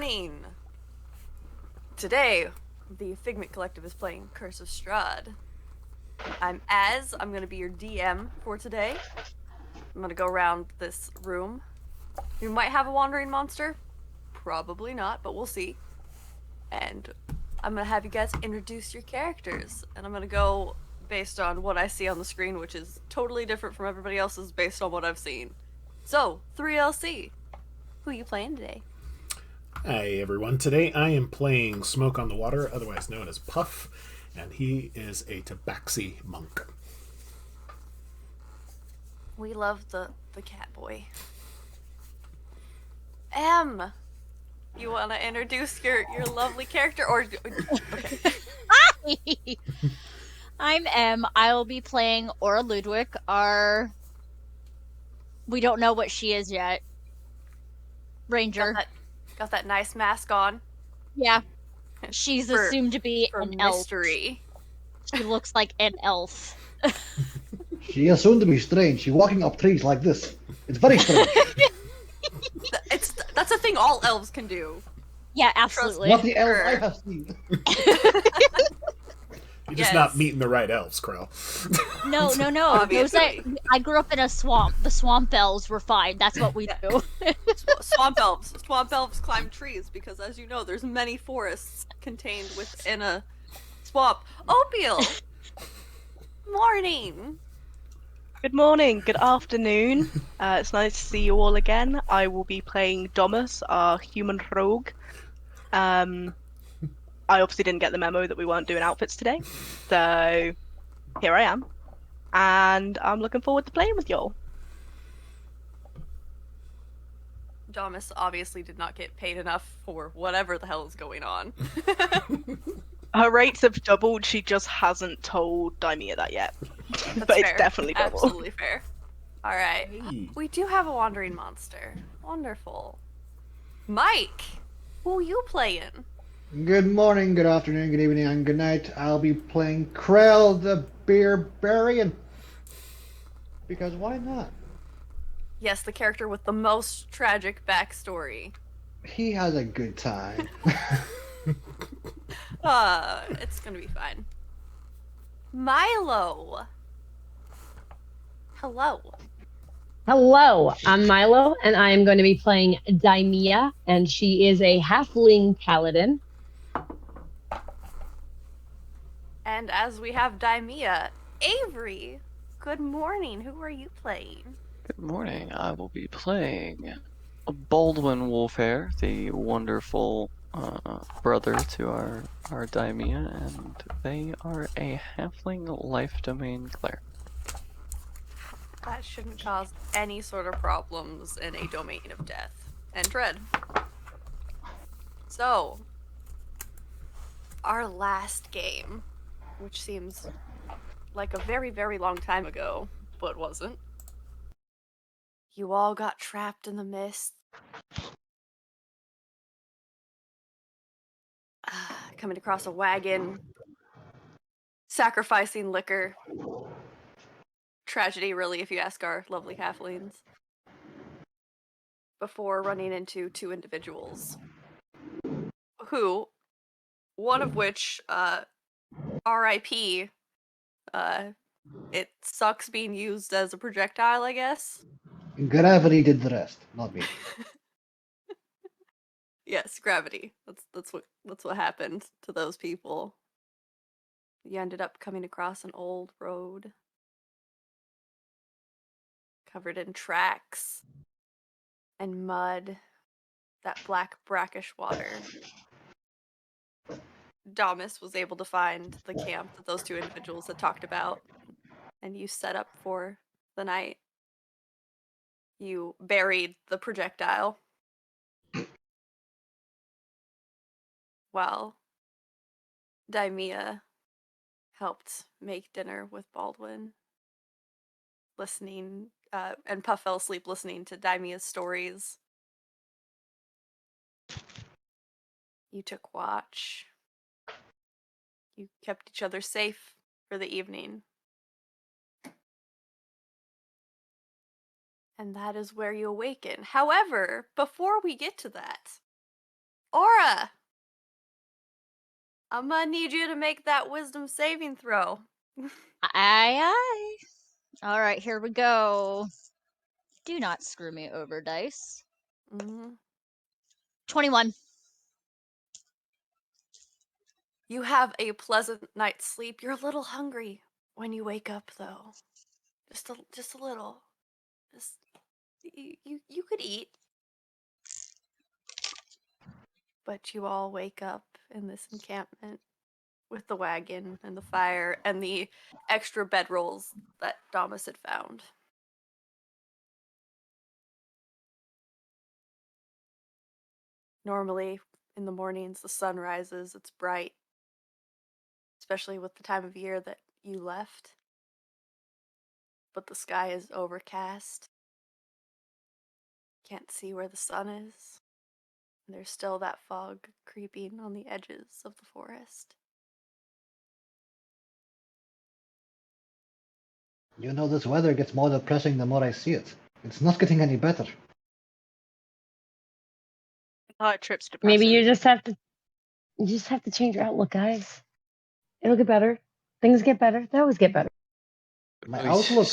morning! Today, the Figment Collective is playing Curse of Strahd. I'm going to be your DM for today. I'm going to go around this room. You might have a wandering monster. Probably not, but we'll see. And I'm going to have you guys introduce your characters. And I'm going to go based on what I see on the screen, which is totally different from everybody else's based on what I've seen. So, 3LC, who are you playing today? Hi everyone, today I am playing Smoke on the Water, otherwise known as Puff, and he is a Tabaxi monk. We love the cat boy. You want to introduce your lovely character, or... Okay. Hi! I'm M. I will be playing Aura Ludwig, we don't know what she is yet. Ranger. Got that nice mask on. Yeah. She's assumed to be an mystery. Elf. She looks like an elf. She is soon to be strange. She's walking up trees like this. It's very strange. That's a thing all elves can do. Yeah, absolutely. Not the elf I have seen. You're just not meeting the right elves, Krell. No. I grew up in a swamp. The swamp elves were fine. That's what we do. Swamp elves. Swamp elves climb trees because, as you know, there's many forests contained within a swamp. Opiel! Morning! Good morning, good afternoon. It's nice to see you all again. I will be playing Domus, our human rogue. I obviously didn't get the memo that we weren't doing outfits today, so here I am. And I'm looking forward to playing with y'all. Domus obviously did not get paid enough for whatever the hell is going on. Her rates have doubled, she just hasn't told Daimia that yet. But fair. It's definitely doubled. Absolutely fair. Alright. Hey. We do have a wandering monster. Wonderful. Mike! Who are you playing? Good morning, good afternoon, good evening, and good night. I'll be playing Krell the Bearbarian. Because why not? Yes, the character with the most tragic backstory. He has a good time. It's gonna be fine. Milo! Hello. Hello, I'm Milo, and I am going to be playing Daimia, and she is a halfling paladin. And as we have Daimia, Avery, good morning. Who are you playing? Good morning. I will be playing Baldwin Wolfhair, the wonderful brother to our Daimia, and they are a halfling life domain cleric. That shouldn't cause any sort of problems in a domain of death and dread. So, our last game, which seems like a very, very long time ago, but wasn't. You all got trapped in the mist. Coming across a wagon. Sacrificing liquor. Tragedy, really, if you ask our lovely halflings. Before running into two individuals. Who, one of which, R.I.P., it sucks being used as a projectile, I guess. Gravity did the rest, not me. Yes, gravity. That's what happened to those people. You ended up coming across an old road. Covered in tracks. And mud. That black brackish water. Damus was able to find the camp that those two individuals had talked about. And you set up for the night. You buried the projectile. While Daimia helped make dinner with Baldwin. Listening, and Puff fell asleep listening to Daimia's stories. You took watch. You kept each other safe for the evening. And that is where you awaken. However, before we get to that, Aura! I'm gonna need you to make that wisdom saving throw. Aye, aye. All right, here we go. Do not screw me over, dice. Mm-hmm. 21. You have a pleasant night's sleep. You're a little hungry when you wake up, though. Just a little. Just you could eat, but you all wake up in this encampment with the wagon and the fire and the extra bedrolls that Damas had found. Normally, in the mornings, the sun rises, it's bright, especially with the time of year that you left. But the sky is overcast. Can't see where the sun is. And there's still that fog creeping on the edges of the forest. You know, this weather gets more depressing the more I see it. It's not getting any better. Entire trip's depressing. Maybe you just have to change your outlook, guys. It'll get better. Things get better. They always get better. My Right. outlook.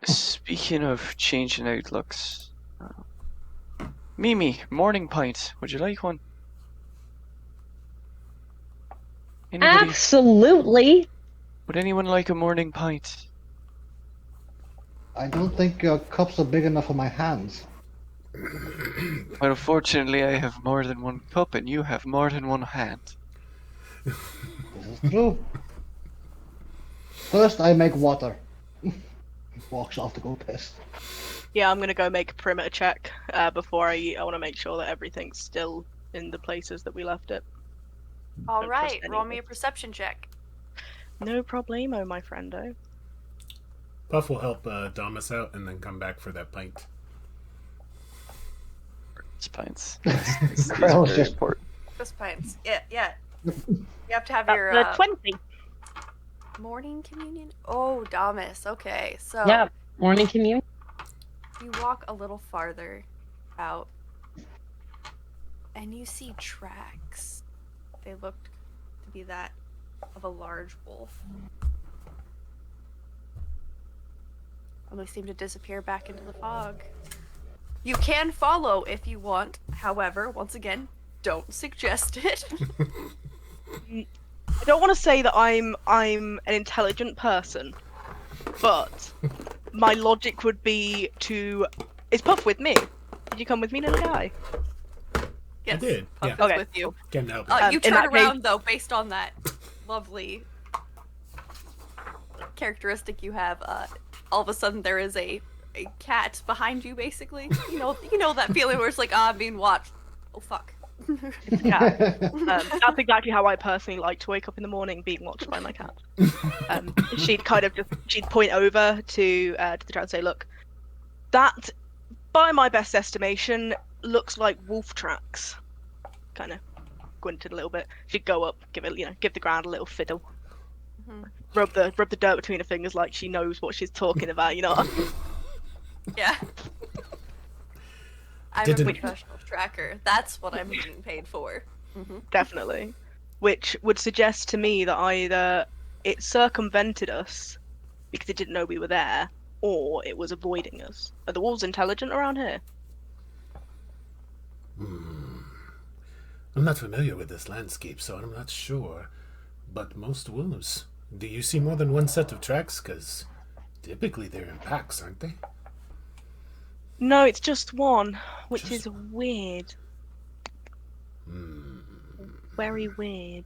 Speaking of changing outlooks, Mimi, morning pint. Would you like one? Anybody? Absolutely. Would anyone like a morning pint? I don't think your cups are big enough for my hands. Well, fortunately, I have more than one cup, and you have more than one hand. This is true. First, I make water. Walks off to go piss. Yeah, I'm gonna go make a perimeter check before I eat. I want to make sure that everything's still in the places that we left it. All Don't trust right, any roll of me a this. perception check. No problemo, my friendo. Puff will help Damas out and then come back for that pint. It's pints. Krell's just important. This pints. Yeah. You have to have That's your the 20. morning communion. Oh, Damas. Okay, so Yep. Morning commute. you walk a little farther out, and you see tracks. They looked to be that of a large wolf. And they seem to disappear back into the fog. You can follow if you want. However, once again, don't suggest it. I don't want to say that I'm an intelligent person, but my logic would be to. Is Puff with me? Did you come with me, little guy? Yes, I did. Puff Yeah. is Okay. with you. Can't help You in turn that case- around though, based on that lovely characteristic you have. All of a sudden, there is a cat behind you. Basically, you know that feeling where it's like, I'm being watched. Oh fuck. Yeah. That's exactly how I personally like to wake up in the morning, being watched by my cat. She'd point over to the child and say, "Look, that, by my best estimation, looks like wolf tracks." Kind of squinted a little bit. She'd go up, give the ground a little fiddle, rub the dirt between her fingers like she knows what she's talking about. You know. Yeah. I'm Didn't- a professional tracker. That's what I'm being paid for. Definitely. Which would suggest to me that either it circumvented us because it didn't know we were there, or it was avoiding us. Are the wolves intelligent around here? I'm not familiar with this landscape, so I'm not sure. But most wolves. Do you see more than one set of tracks? Because typically they're in packs, aren't they? No, it's just one, which Just is weird. Very weird.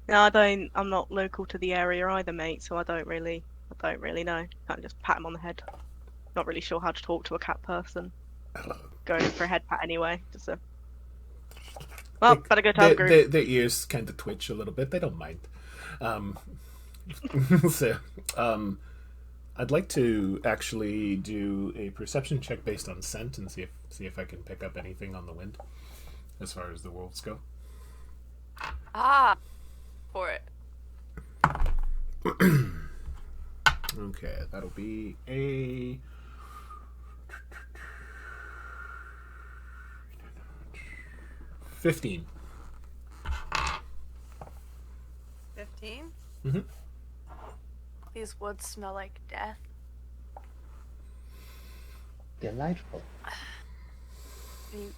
No, I'm not local to the area either, mate, so I don't really know. Can't just pat him on the head. Not really sure how to talk to a cat person. Hello. Going in for a head pat anyway. Well, better go tell the group. Their ears kind of twitch a little bit. They don't mind. So, I'd like to actually do a perception check based on scent and see if I can pick up anything on the wind, as far as the wolves go. For it. Okay, that'll be a 15. 15? Mm-hmm. These woods smell like death. Delightful.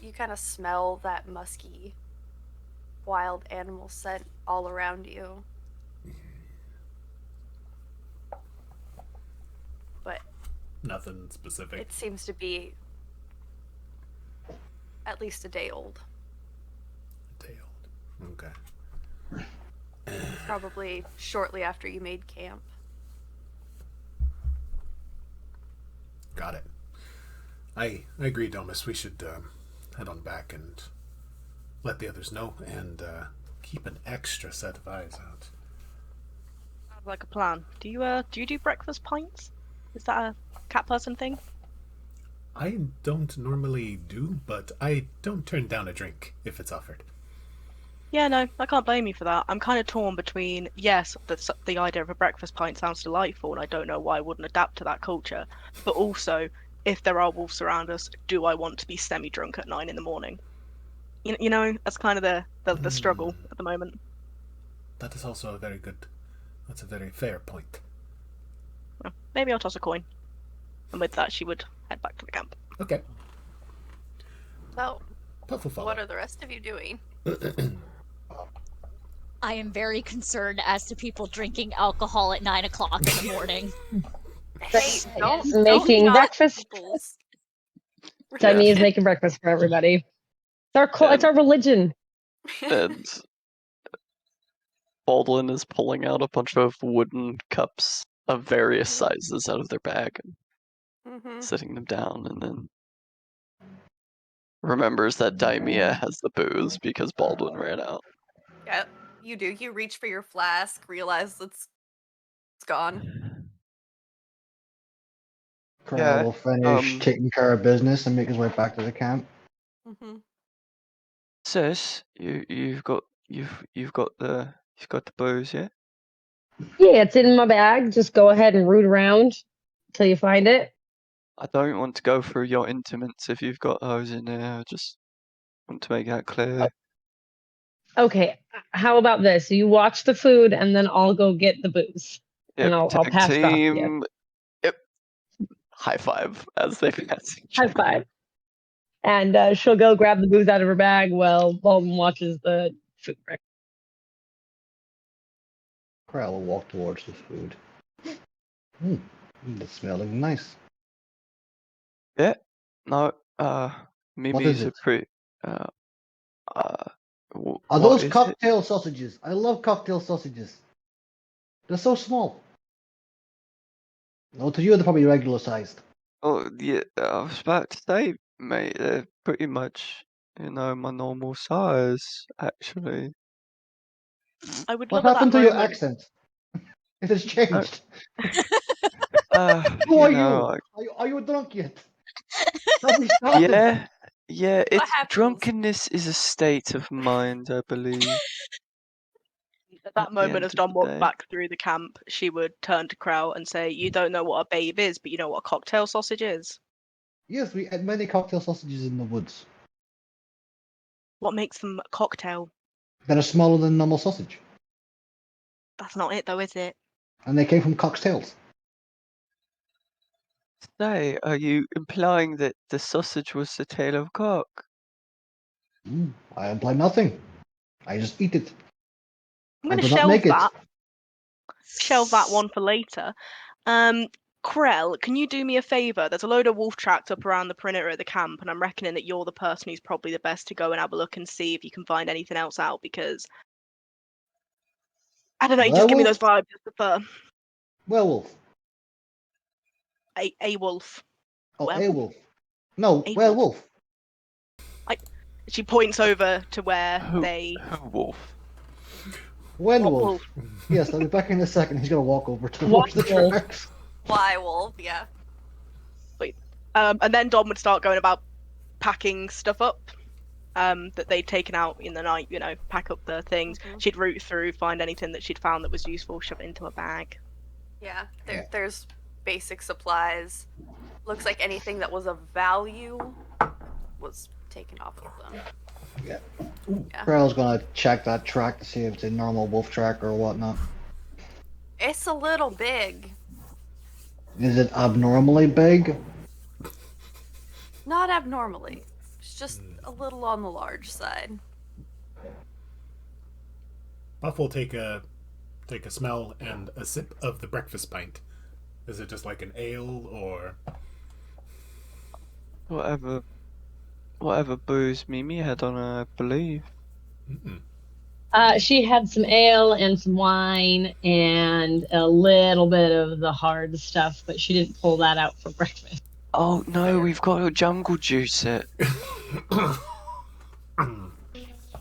You kind of smell that musky, wild animal scent all around you. But Nothing specific. it seems to be at least a day old. Day old. Okay. Probably shortly after you made camp. Got it. I agree, Domus. We should head on back and let the others know, and keep an extra set of eyes out. Sounds like a plan. Do you do breakfast pints? Is that a cat person thing? I don't normally do, but I don't turn down a drink if it's offered. Yeah, no, I can't blame you for that. I'm kind of torn between, yes, the idea of a breakfast pint sounds delightful, and I don't know why I wouldn't adapt to that culture. But also, if there are wolves around us, do I want to be semi-drunk at 9 in the morning? You know, that's kind of the struggle at the moment. That is also that's a very fair point. Well, maybe I'll toss a coin. And with that, she would head back to the camp. Okay. So, Puff will follow. what are the rest of you doing? I am very concerned as to people drinking alcohol at 9 o'clock in the morning. Hey, don't Making judge breakfast. people's- Demi is making breakfast for everybody. It's our religion. And Baldwin is pulling out a bunch of wooden cups of various sizes out of their bag and Mhm. sitting them down, and then remembers that Daimia has the booze because Baldwin ran out. Yep, you do. You reach for your flask, realize it's gone. Krell Yeah, will finish taking care of business and make his way back to the camp. Mhm. Sis, you've got the booze, yeah? Yeah, it's in my bag. Just go ahead and root around till you find it. I don't want to go through your intimates if you've got those in there. I just want to make that clear. Okay, how about this? You watch the food, and then I'll go get the booze, Yep, and I'll tag pass it off to you. team. Yep. High five as they pass each High five. And she'll go grab the booze out of her bag while Baldwin watches the food. Krell will walk towards the food. It's smelling nice. Yeah. No. What Mimi's is a it? pretty. Are What those is it? cocktail sausages? I love cocktail sausages. They're so small. No, to you they're probably regular sized. Oh, yeah. I was about to say, mate. They're pretty much, my normal size, actually. I would What love at that happened to your moment. accent? It has changed. Who You are know, you? Are you drunk yet? Have we started? yeah. What It's happens? drunkenness is a state of mind, I believe. At that At the moment, end as of Dom the walked day. back through the camp, she would turn to Crow and say, "You don't know what a babe is, but you know what a cocktail sausage is. Yes, we had many cocktail sausages in the woods What makes them a cocktail? that are smaller than normal sausage, That's not it, though, is it?" and they came from cocktails. Say, are you implying that the sausage was the tail of cock? I imply nothing. I just eat it. I'm I going to do not make shelve it. that one for later. Krell, can you do me a favour? There's a load of wolf tracks up around the perimeter of the camp, and I'm reckoning that you're the person who's probably the best to go and have a look and see if you can find anything else out, because I don't know, you just give me those Werewolf? vibes. I prefer Werewolf. a wolf. Oh, Werewolf? a wolf. No, A wolf. werewolf. She points over to where they. Who wolf? Werewolf. wolf? Yes, I'll be back in a second. He's gonna walk over towards the Wolf. tracks. Fly wolf, yeah. And then Dom would start going about packing stuff up that they'd taken out in the night, pack up the things. Mhm. She'd root through, find anything that she'd found that was useful, shove it into a bag. Yeah, there's basic supplies. Looks like anything that was of value was taken off of them. Yeah. Krell's gonna check that track to see if it's a normal wolf track or whatnot. It's a little big. Is it abnormally big? Not abnormally. It's just a little on the large side. Buff will take a smell and a sip of the breakfast pint. Is it just like an ale or Whatever booze Mimi had on her, I believe. She had some ale and some wine and a little bit of the hard stuff, but she didn't pull that out for breakfast. Oh no, we've got to jungle juice it.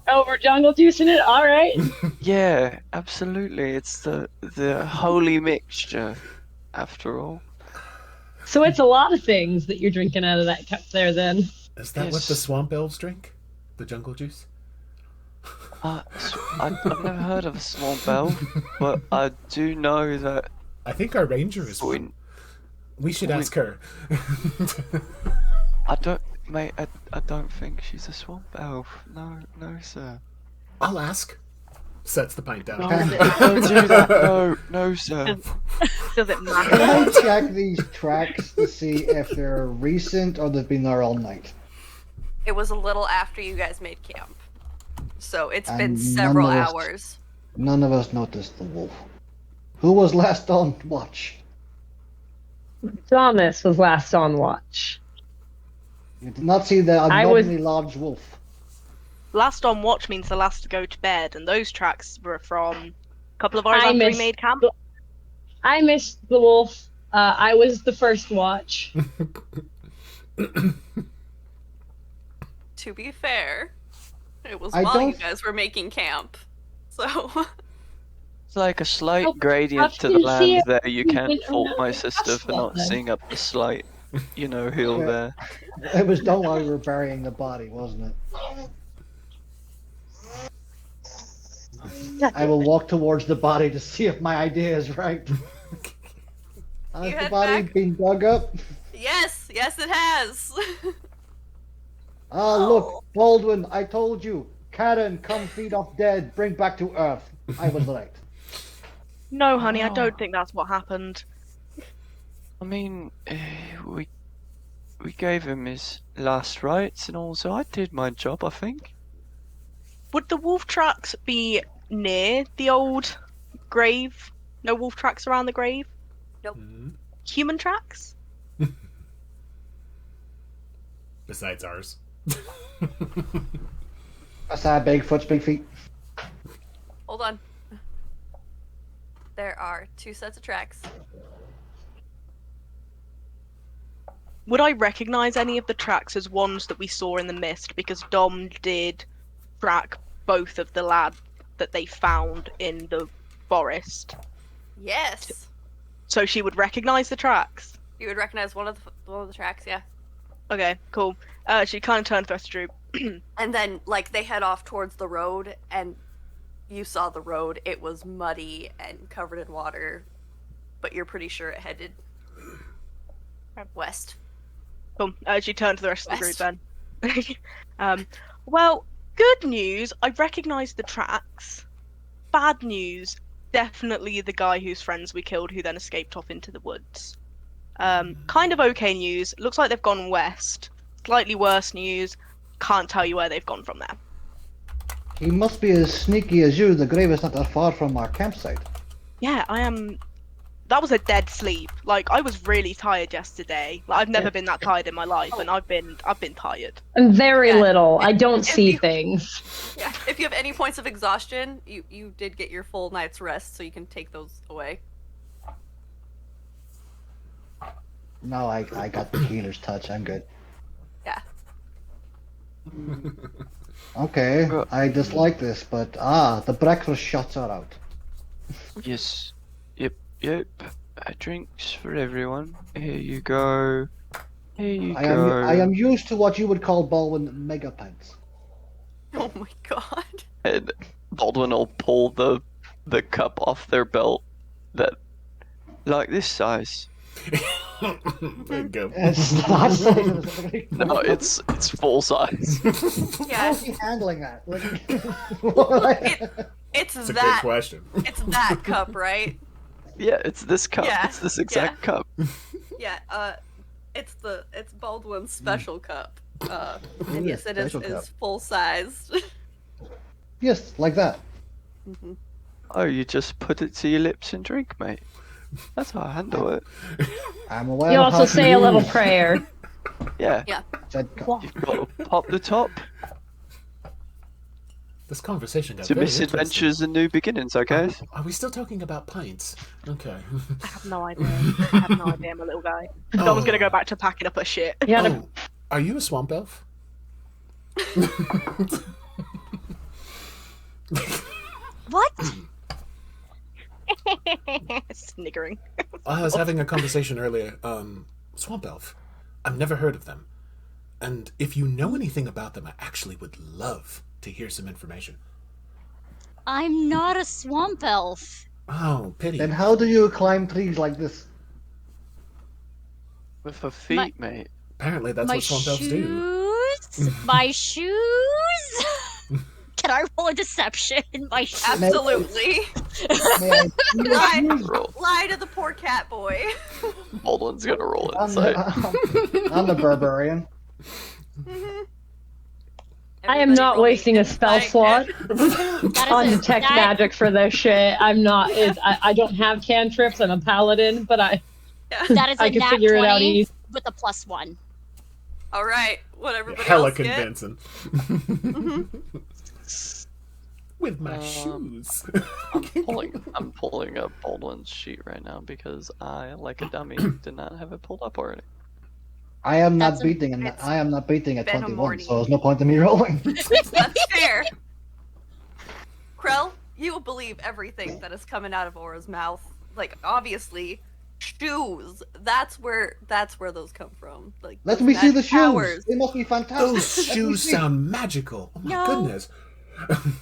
Oh, we're jungle juicing it? All right. Yeah, absolutely. It's the holy mixture, after all. So it's a lot of things that you're drinking out of that cup there then. is that what the swamp elves drink? The jungle juice? I've never heard of a swamp elf, but I do know that I think our ranger is one. We should ask her. I don't think she's a swamp elf. No, sir. I'll ask. Sets the pint down. No, don't do that. No, sir. Does it Can matter? I check these tracks to see if they're recent or they've been there all night? It was a little after you guys made camp. So it's been And several none of us- hours. None of us noticed the wolf. Who was last on watch? Thomas was last on watch. You did not see the I was- abnormally large wolf. Last on watch means the last to go to bed, and those tracks were from a couple of hours I after we missed made camp. I missed the wolf. I was the first watch. To be fair, it was I while you don't- guys were making camp. So It's like a slight Oh, gradient to the I can see land it. there. You can't can fault my only sister for trust not that. seeing up the slight, hill Yeah. there. It was done while we were burying the body, wasn't it? I will walk towards the body to see if my idea is right. Has the head body back. been dug up? yes, it has. Ah, look, Baldwin, I told you. Karen, come feed off dead, bring back to Earth. I was right. No, honey, I don't think that's what happened. I mean, we gave him his last rites, and also I did my job, I think. Would the wolf tracks be near the old grave? No wolf tracks around the grave? Human tracks? Besides ours. Aside Bigfoot's big feet. Hold on. There are 2 sets of tracks. Would I recognize any of the tracks as ones that we saw in the mist? Because Dom did track both of the lad that they found in the forest. Yes. So she would recognize the tracks. You would recognize one of the tracks, yeah. Okay, cool. She kind of turned to us, Drew. And then like they head off towards the road and you saw the road. It was muddy and covered in water, but you're pretty sure it headed west. Cool. She turned to the rest of the West. group then. Well, good news. I recognise the tracks. Bad news. Definitely the guy whose friends we killed who then escaped off into the woods. Kind of okay news. Looks like they've gone west. Slightly worse news. Can't tell you where they've gone from there. He must be as sneaky as you. The grave is not that far from our campsite. Yeah, I am. That was a dead sleep. Like I was really tired yesterday. Like, I've never been that tired in my life, and I've been tired. I'm very Yeah. little. I don't If see you- things. Yeah. If you have any points of exhaustion, you did get your full night's rest, so you can take those away. No, I got the healer's touch. I'm good. Yeah. Okay, I dislike this, but the breakfast shots are out. Yes. Yep. Drinks for everyone. Here you go. Here you go. I am used to what you would call Baldwin mega pints. Oh my god. And Baldwin will pull the cup off their belt that, like this size. There you go. It's not specifically. No, it's full size. How Yeah, is he handling that? it's That's a good that. question. It's that cup, right? Yeah, it's this cup. Yeah, It's this exact cup. Yeah. It's Baldwin's special cup. And Yeah, yes, it is special cup. full sized. Yes, like that. Oh, you just put it to your lips and drink, mate. That's how I handle it. I'm aware You of also how to say a little use prayer. Yeah. said cup. You've got to pop the top This conversation got to very misadventures and new beginnings, okay? interesting. Are we still talking about pints? Okay. I have no idea. I have no idea, my little guy. Dom's gonna go back to packing up her shit. You gotta, Oh, are you a swamp elf? What? Sniggering. I was having a conversation earlier. Swamp elf. I've never heard of them. And if you know anything about them, I actually would love to hear some information. I'm not a swamp elf. Oh, pity. Then how do you climb trees like this? With her feet, mate. Apparently that's My what swamp elves do. shoes? My shoes? Can I roll a deception? My shoes? Absolutely. May I see the Lie, shoes? Roll. lie to the poor cat boy. Baldwin's gonna roll it. I'm So. I'm the barbarian. I am Everybody not roll me wasting a spell insight. slot That on is detect that- magic for this shit. I'm not. I don't have cantrips. I'm a paladin, but That is I a can nat figure it out 20 easy. with a +1. All right, what everybody Hella else get? convincing. With my shoes. I'm pulling up Baldwin's sheet right now because I, like a dummy, did not have it pulled up already. I am not That's a- beating and it's I am not beating at been a 21, morning. so there's no point in me rolling. That's fair. Krell, you will believe everything that is coming out of Aura's mouth. Like, obviously, shoes. That's where those come from. Like, Let those me see the magic shoes. powers. They must be fantastic. Those Let me shoes see. sound magical. Oh my No. goodness.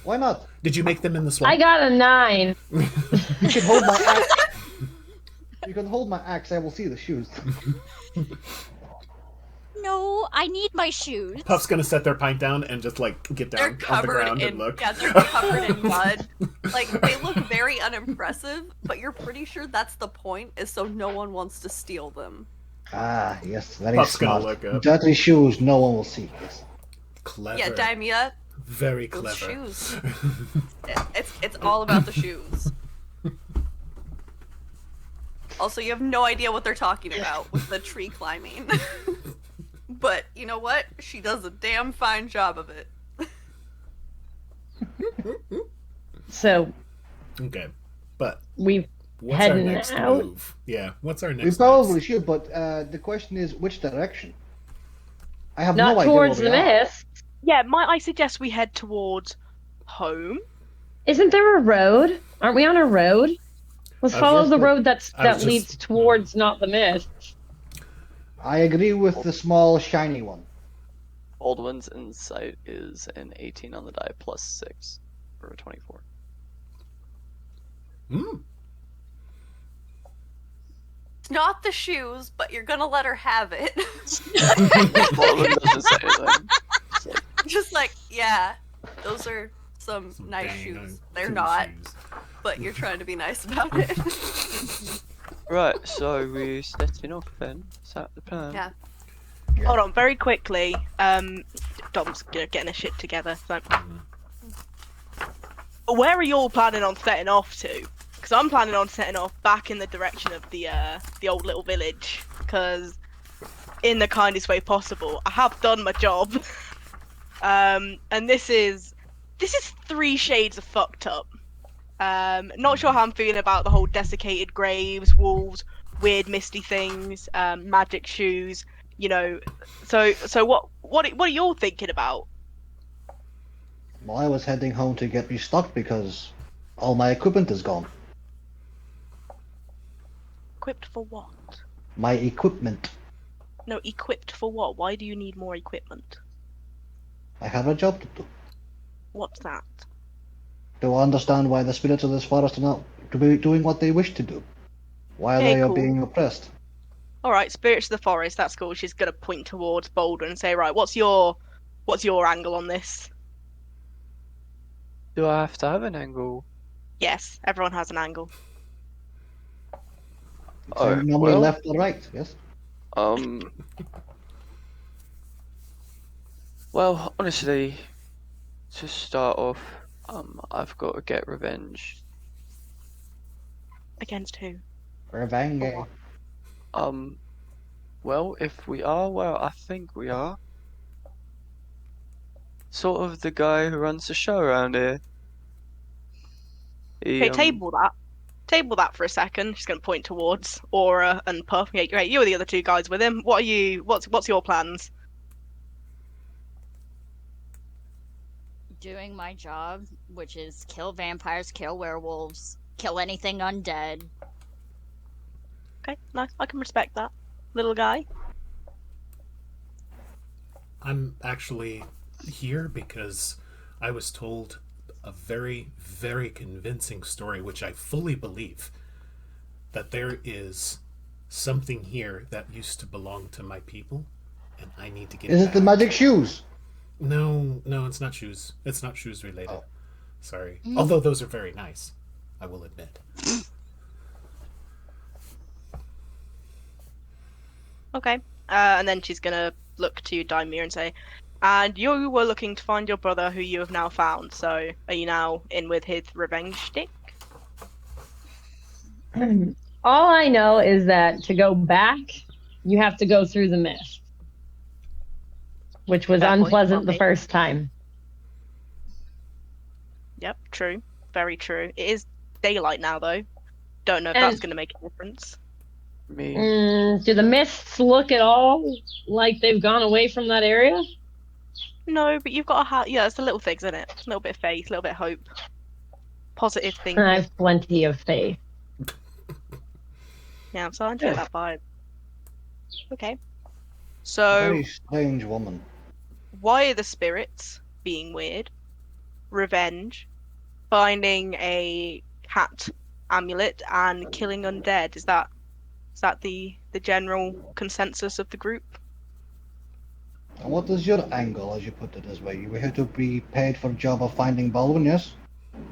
Why not? Did you make them in the I swamp? got a 9. You can hold my axe. You can hold my axe. I will see the shoes. No, I need my shoes. Puff's gonna set their pint down and just like get They're down on the covered ground in and look. yeah, they're covered in mud. Like, they look very unimpressive, but you're pretty sure that's the point, is so no one wants to steal them. Ah, yes, very Puff's gonna smart. look up. Dirty shoes, no one will see. Yes. Clever. Yeah, Daimia, Very those clever. shoes. It's all about the shoes. Also, you have no idea what they're talking about with the tree climbing. But you know what? She does a damn fine job of it. So Okay. But we've what's our Heading next out? move? Yeah, what's our We next probably move? should, but the question is which direction? I have not no idea towards where the we are. mist. Yeah, might I suggest we head towards home? Isn't there a road? Aren't we on a road? Let's I follow guess the that- road I was that just- leads towards not the mist. I agree with the small shiny one. Baldwin's insight is an 18 on the die plus 6 for a 24. Hmm. It's not the shoes, but you're gonna let her have it. Baldwin doesn't say anything. It's like, Just like, yeah, those are some nice Dang, shoes. no, They're cool not, shoes. but you're trying to be nice about it. right, so we're setting off then. Is that the plan? Yeah. Hold on, very quickly. Dom's getting a shit together. So, where are you all planning on setting off to? Because I'm planning on setting off back in the direction of the old little village. Because, in the kindest way possible, I have done my job. And this is 3 shades of fucked up. Not sure how I'm feeling about the whole desiccated graves, wolves, weird misty things, magic shoes. You know, so what are you all thinking about? Well, I was heading home to get restocked because all my equipment is gone. Equipped for what? My equipment. No, equipped for what? Why do you need more equipment? I have a job to do. What's that? To understand why the spirits of this forest are not to be doing what they wish to do. Why Okay, they are cool. being oppressed. All right, spirits of the forest. That's cool. She's gonna point towards Boulder and say, right, what's your angle on this? Do I have to have an angle? Yes, everyone has an angle. So Oh, normally well, left or right, yes? um, well, honestly, to start off, I've got to get revenge. Against who? Revenge. For what? Well, if we are, well, I think we are. Sort of the guy who runs the show around here. He, Okay, table that. Table that for a second. She's gonna point towards Aura and Puff. Yeah, great. You were the other two guys with him. What are you? What's your plans? Doing my job, which is kill vampires, kill werewolves, kill anything undead. Okay, nice. I can respect that, little guy. I'm actually here because I was told a very, very convincing story, which I fully believe, that there is something here that used to belong to my people, and I need to get Is it it back. the magic shoes? No, it's not shoes. It's not shoes related. Oh. Sorry. Although those are very nice, I will admit. Okay. And then she's gonna look to Daimir and say, and you were looking to find your brother who you have now found, so are you now in with his revenge stick? All I know is that to go back, you have to go through the mist, which was Fair point, unpleasant the okay. first time. Yep, true. Very true. It is daylight now, though. Don't know if And- that's gonna make a difference. me, Do the mists look at all like they've gone away from that area? No, but you've got to have, yeah, it's the little things, isn't it? A little bit of faith, a little bit of hope. Positive thinking. I have plenty of faith. Yeah, I'm starting to get that vibe. Okay. So, Very strange woman. why are the spirits being weird? Revenge, finding a cat amulet, and killing undead. Is that the general consensus of the group? And what is your angle, as you put it this way? You were here to be paid for the job of finding Baldwin, yes?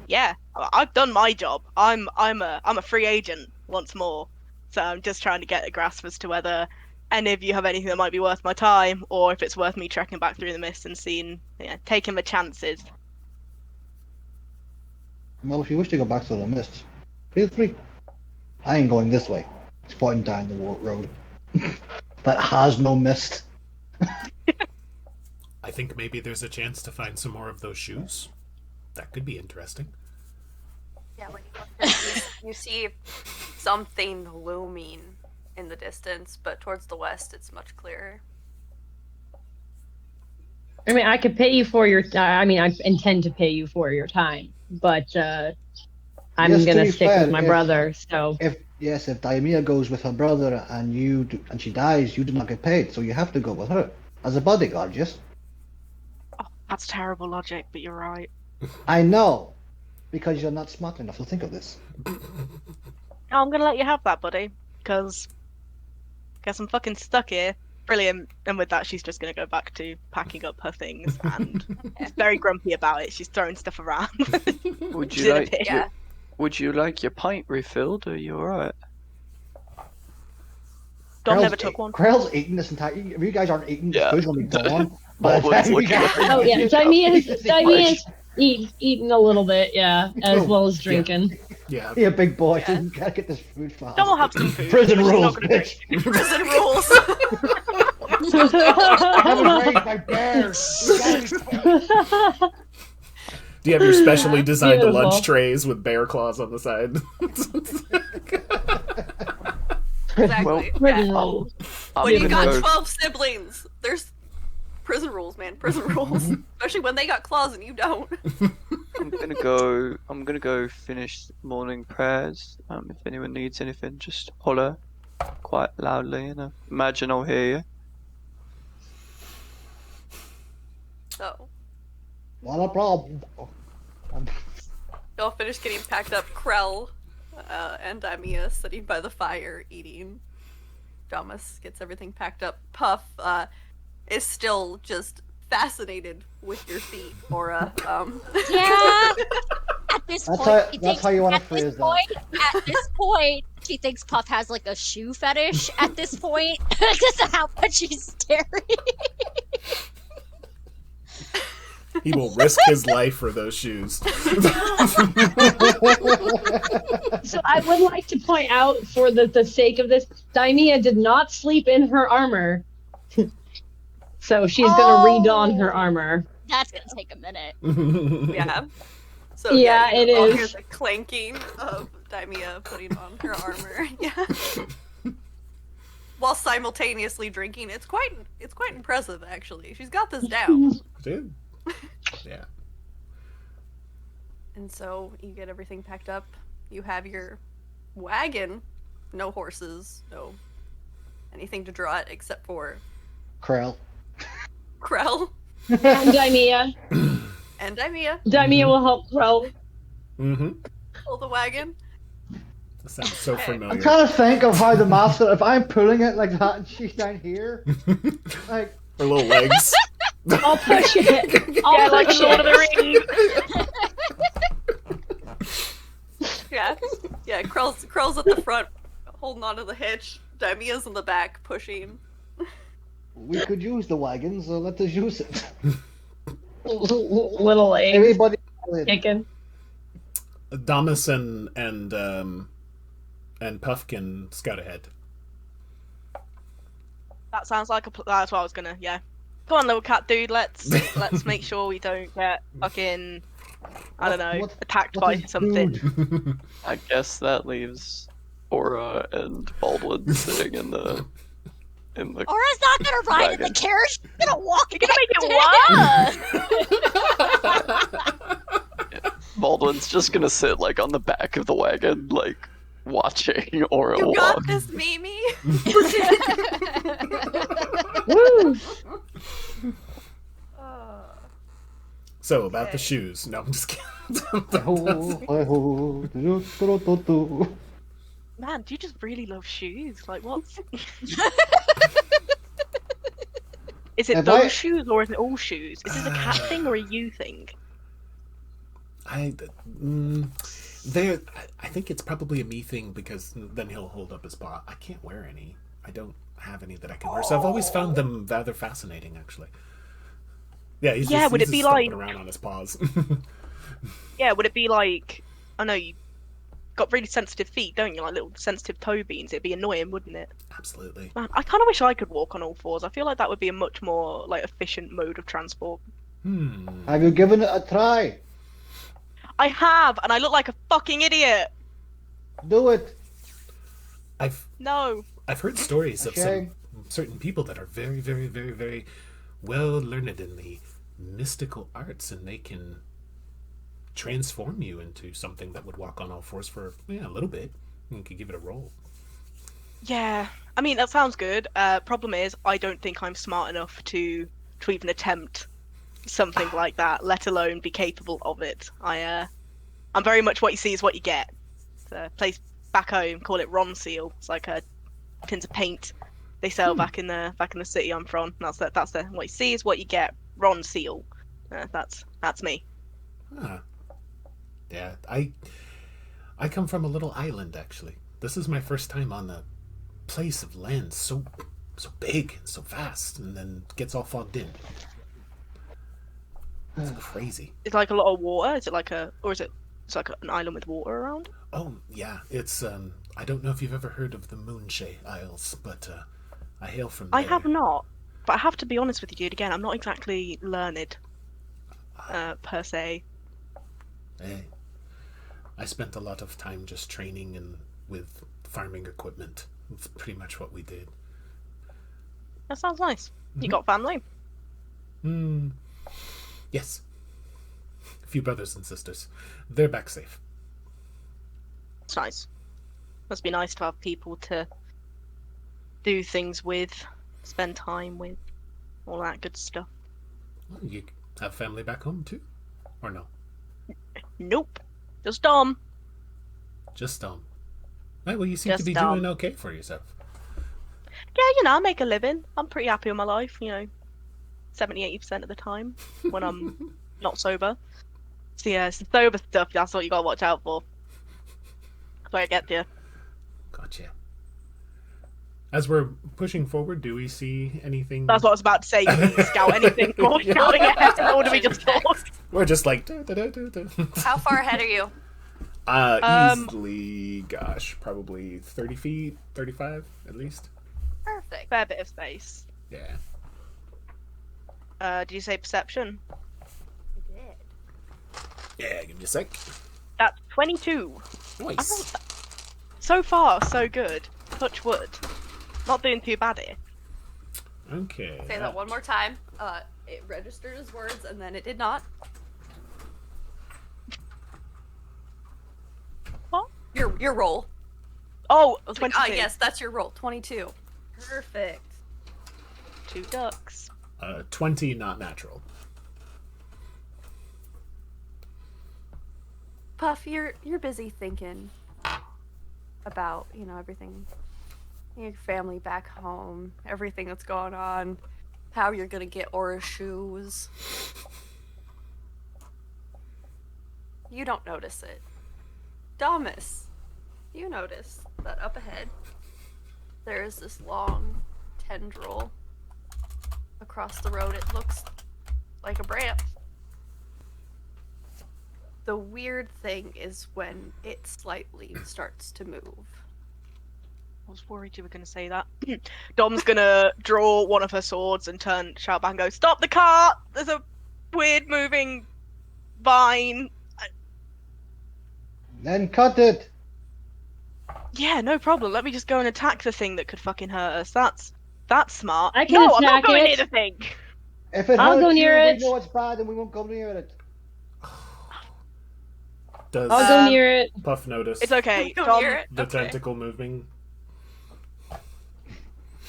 Yeah, I've done my job. I'm a free agent once more. So I'm just trying to get a grasp as to whether any of you have anything that might be worth my time, or if it's worth me trekking back through the mist and taking the chances. Well, if you wish to go back to the mist, feel free. I ain't going this way. It's pointing down the road. That has no mist. I think maybe there's a chance to find some more of those shoes. That could be interesting. Yeah, when you look, you see something looming in the distance, but towards the west, it's much clearer. I mean, I could pay you for your. I mean, I intend to pay you for your time, but I'm Yes, to gonna be stick fair, with my if- brother. So If Daimia goes with her brother and she dies, you do not get paid, so you have to go with her as a bodyguard. Yes, Oh, that's terrible logic, but you're right. I know, because you're not smart enough to think of this. Oh, I'm gonna let you have that, buddy, because guess I'm fucking stuck here. Brilliant. And with that, she's just gonna go back to packing up her things, and she's very grumpy about it. She's throwing stuff around. would She's you in a like pit. Yeah. would you like your pint refilled? Are you alright? Dom Krell's never took one. Krell's eating this entire. If you guys aren't eating, this Yeah. food's gonna be gone. By the Baldwin's time we looking get- at oh yeah, Damien's eating a little bit, yeah, as Oh, well as drinking. Yeah. Be a big boy. Yeah. You gotta get this food fast. Dom will have some food. Prison but she's rules, not gonna drink. bitch. Prison rules. I was raised by bears. You gotta be- Do you have your specially designed Beautiful. lunch trays with bear claws on the side? Exactly. Well, Prison Yeah. rules. I'm When you gonna got go. 12 siblings, there's prison rules, man. Prison rules. Especially when they got claws and you don't. I'm gonna go finish morning prayers. If anyone needs anything, just holler quite loudly, and imagine I'll hear you. So, Not a problem. y'all finished getting packed up. Krell and Daimia sitting by the fire eating. Damas gets everything packed up, Puff is still just fascinated with your feet, Aura. Yeah. At this That's point, how- that's how you wanna phrase that. At this point, she thinks Puff has like a shoe fetish. At this point, just how much she's staring. He will risk his life for those shoes. So I would like to point out, for the sake of this, Daimia did not sleep in her armor. So she's gonna redon her armor. That's gonna take a minute. Yeah. So Yeah, it you all is. hear the clanking of Daimia putting on her armor. Yeah. While simultaneously drinking. It's quite impressive, actually. She's got this down. Dude. Yeah. And so you get everything packed up. You have your wagon. No horses, no anything to draw it except for Krell. Krell And Daimia. and Daimia. Daimia will help Krell. Mm-hmm. Pull the wagon. That sounds so I'm familiar. trying to think of how the master, if I'm pulling it like that and she's down here, like, Her little legs. I'll push it. I'll Like push Lord of it. the Rings. Yeah. Yeah, Krell's at the front holding onto the hitch. Daimia's in the back pushing. we could use the wagon, so let us use it. Little legs Everybody. kicking. Damas and Puff can scout ahead. That sounds like that's what I was gonna. Yeah. Come on, little cat dude. Let's make sure we don't get fucking. I don't know, What- attacked what by is something. dude? I guess that leaves Aura and Baldwin sitting in the Aura's not gonna ride in the Wagon. carriage. She's gonna walk. You're gonna make it worse. Baldwin's just gonna sit like on the back of the wagon, like watching Aura You walk. got this, Mimi. Woo! So, about Okay. the shoes. No, I'm just kidding. Man, do you just really love shoes? Like, what's? Is it Have those I- shoes or is it all shoes? Is this a cat thing or a you thing? I think it's probably a me thing, because then he'll hold up his paw. I can't wear any. I don't have any that I can wear. So I've always found them rather fascinating, actually. Yeah, he's Yeah, just, would he's it be just stomping like- around on his paws. Yeah, would it be like? I know you got really sensitive feet, don't you? Like little sensitive toe beans. It'd be annoying, wouldn't it? Absolutely. Man, I kind of wish I could walk on all fours. I feel like that would be a much more like efficient mode of transport. Have you given it a try? I have, and I look like a fucking idiot. Do it. I've No. heard stories of Okay. some certain people that are very, very, very, very well learned in the mystical arts, and they can transform you into something that would walk on all fours for a little bit. You could give it a roll. Yeah, I mean that sounds good. Problem is, I don't think I'm smart enough to even attempt something like that, let alone be capable of it. I'm very much what you see is what you get. It's a place back home, call it Ron Seal. It's like a tins of paint they sell back in the city I'm from. That's the what you see is what you get. Ron Seal. That's me. Ah. Yeah, I come from a little island, actually. This is my first time on a place of land so big and so vast, and then gets all fogged in. It's crazy. It's like a lot of water. Is it like an island with water around? Oh yeah, it's I don't know if you've ever heard of the Moonshay Isles, but I hail from there. I have not, but I have to be honest with you, dude. Again, I'm not exactly learned, per se. Hey, I spent a lot of time just training and with farming equipment. It's pretty much what we did. That sounds nice. You got family? Yes. A few brothers and sisters. They're back safe. It's nice. Must be nice to have people to do things with, spend time with, all that good stuff. Well, you have family back home too? Or no? Nope. Just Dom. Just Right, well, you seem to Just be Dom. doing okay for yourself. I make a living. I'm pretty happy with my life, 70-80% of the time when I'm not sober. So yeah, it's the sober stuff, that's what you gotta watch out for. That's where I get you. Gotcha. As we're pushing forward, do we see anything? That's what I was about to say. You didn't scout anything before scouting ahead, nor do we just talk. We're just like. How far ahead are you? Easily, gosh, probably 30 feet, 35 at least. Perfect. Fair bit of space. Yeah. Did you say perception? I did. Yeah, give me a sec. That's 22. Nice. So far, so good. Touch wood. Not doing too bad here. Okay. Say that one more time. It registered as words, and then it did not. What? Your roll. Oh, I was 22. like, yes, that's your roll. 22. Perfect. 2 ducks. 20, not natural. Puff, you're busy thinking about, everything. Your family back home, everything that's going on, how you're gonna get Aura's shoes. You don't notice it. Damas, you notice that up ahead there is this long tendril across the road. It looks like a branch. The weird thing is when it slightly starts to move. I was worried you were going to say that. Dom's going to draw one of her swords and shout back and go, "Stop the cart! There's a weird moving vine." Then cut it. Yeah, no problem. Let me just go and attack the thing that could fucking hurt us. That's smart. I can no, I'm not attack going it. near the thing. If it I'll hurts go near you, it. we know it's bad and we won't go near it. Does I'll go near it. Puff notice It's okay. Go Dom, near it. the Okay. tentacle moving?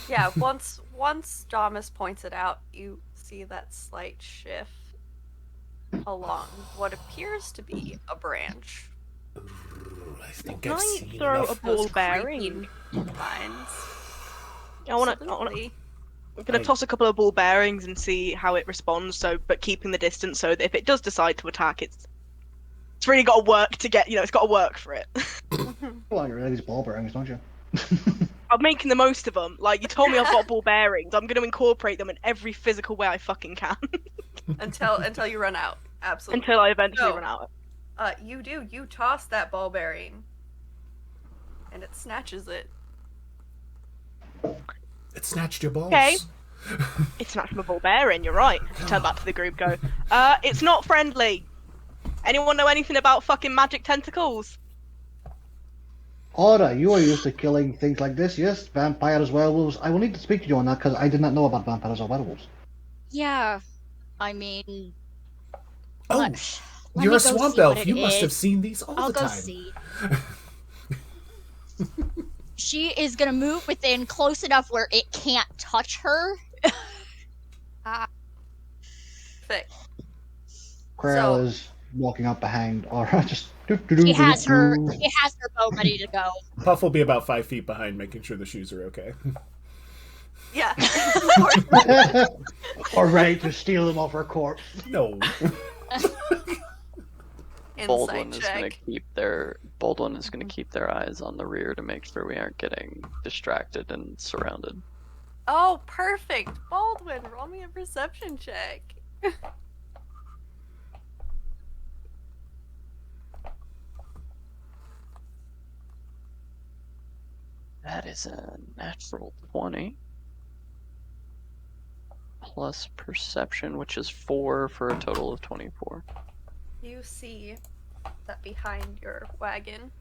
Yeah, once Damas points it out, you see that slight shift along what appears to be a branch. Ooh, I think Can I've I seen throw enough. a ball Those bearing? vines. I want to. Absolutely. I'm gonna toss a couple of ball bearings and see how it responds. But keeping the distance so that if it does decide to attack, it's really got to work to get. It's got to work for it. Well, you really these ball bearings, don't you? I'm making the most of them. Like you told me, I've got ball bearings. I'm gonna incorporate them in every physical way I fucking can until you run out. Absolutely. until I eventually So, run out. You toss that ball bearing, and it snatches it. It snatched your balls. Okay. It's not from a ball bearing. You're right. Turn back to the group. Go. It's not friendly. Anyone know anything about fucking magic tentacles? Aura, you are used to killing things like this, yes? Vampires, werewolves. I will need to speak to you on that because I did not know about vampires or werewolves. Yeah, I mean, Oh, let you're me a go swamp see what elf. it You must have is. seen these all I'll the go time. see. She is gonna move within close enough where it can't touch her. Thick. Krell So- is walking up behind Aura, just She has her bow ready to go. Puff will be about 5 feet behind, making sure the shoes are okay. Yeah. or ready to steal them off her corpse. No. Baldwin Insight is gonna check. keep their eyes on the rear to make sure we aren't getting distracted and surrounded. Oh, perfect. Baldwin, roll me a perception check. That is a natural 20. Plus perception, which is 4 for a total of 24. You see that behind your wagon,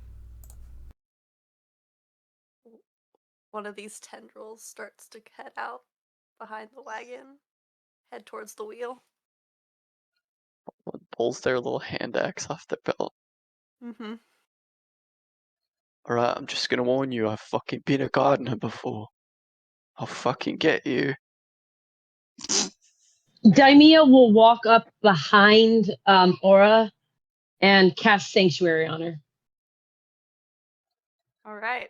one of these tendrils starts to head out behind the wagon, head towards the wheel. Pulls their little hand axe off their belt. Mm-hmm. Alright, I'm just gonna warn you, I've fucking been a gardener before. I'll fucking get you. Daimia will walk up behind Aura and cast Sanctuary on her. All right.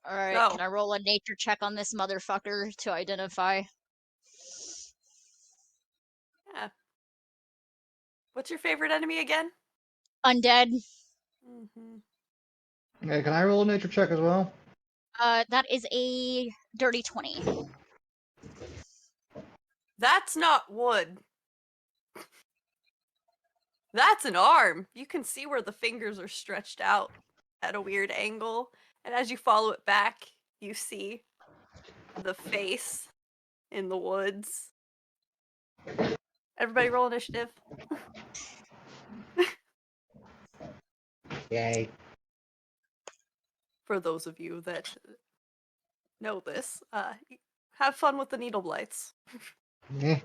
Alright, So- can I roll a nature check on this motherfucker to identify? Yeah. What's your favorite enemy again? Undead. Mm-hmm. Yeah, can I roll a nature check as well? That is a dirty 20. That's not wood. That's an arm. You can see where the fingers are stretched out at a weird angle. And as you follow it back, you see the face in the woods. Everybody roll initiative. Yay. For those of you that know this, have fun with the needle blights. Yeah.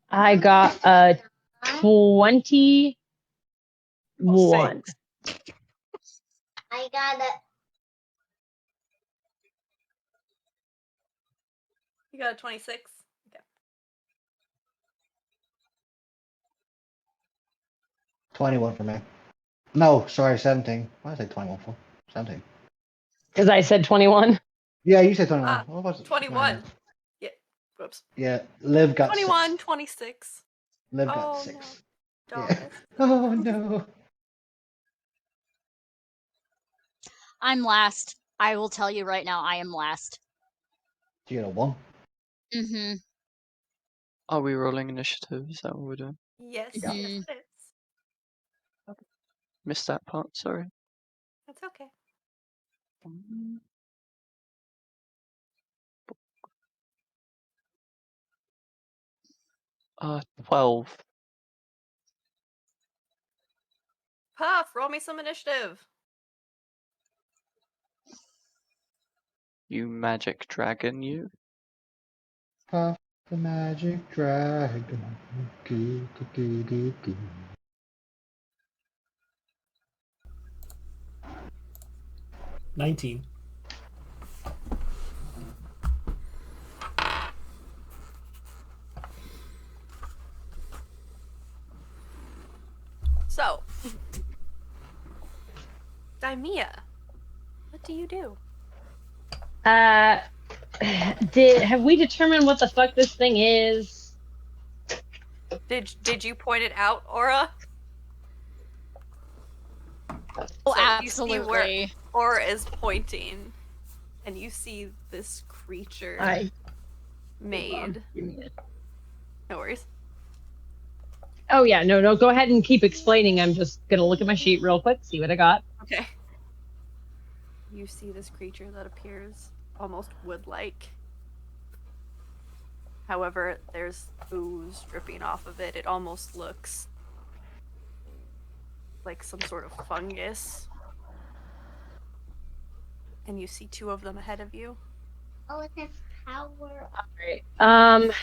I got a 21. I got it. You got a 26? Okay. 21 for me. No, sorry, 17. Why did I say 21 for? 17. Because I said 21. Yeah, you said 21. Ah, What was it? 21. Yeah. Whoops. Yeah, Liv got 21, 6. 26. Liv got Oh, 6. no. Yeah. Darn it. Oh no. I'm last. I will tell you right now, I am last. You got a 1? Mm-hmm. Are we rolling initiative? Is that what we're doing? Yes, Yeah. yes, it is. Missed that part, sorry. That's okay. 12. Puff, roll me some initiative. You magic dragon, you. Puff the magic dragon. Goo, goo, goo, goo, goo. $19. So, Dimea, what do you do? Have we determined what the fuck this thing is? Did you point it out, Aura? Oh, So you see where absolutely. Aura is pointing, and you see this creature made. Give me it. No worries. Oh yeah, no, go ahead and keep explaining. I'm just gonna look at my sheet real quick, see what I got. Okay. You see this creature that appears almost wood-like. However, there's ooze dripping off of it. It almost looks like some sort of fungus. And you see two of them ahead of you. Oh, it has power. Alright.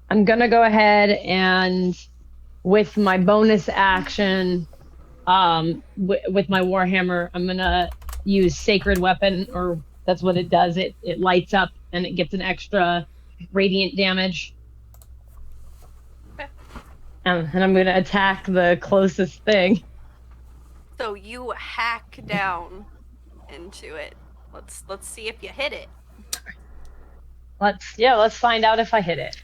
I'm gonna go ahead and with my bonus action, with my Warhammer, I'm gonna use Sacred Weapon, or that's what it does. It lights up and it gets an extra radiant damage. Okay. And I'm gonna attack the closest thing. So you hack down into it. Let's see if you hit it. Let's find out if I hit it.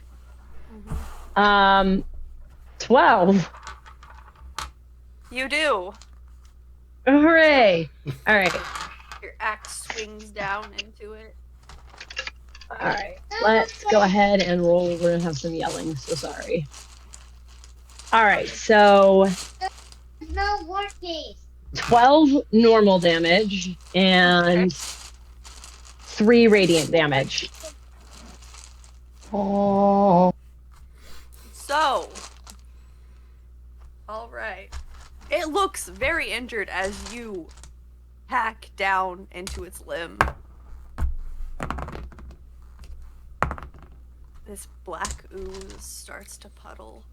12. You do. Hooray! All right. Your axe swings down into it. All right. Let's go ahead and roll. We're gonna have some yelling. So sorry. All right. So It's not working. 12 normal damage and 3 radiant damage. Oh. So, all right. It looks very injured as you hack down into its limb. This black ooze starts to puddle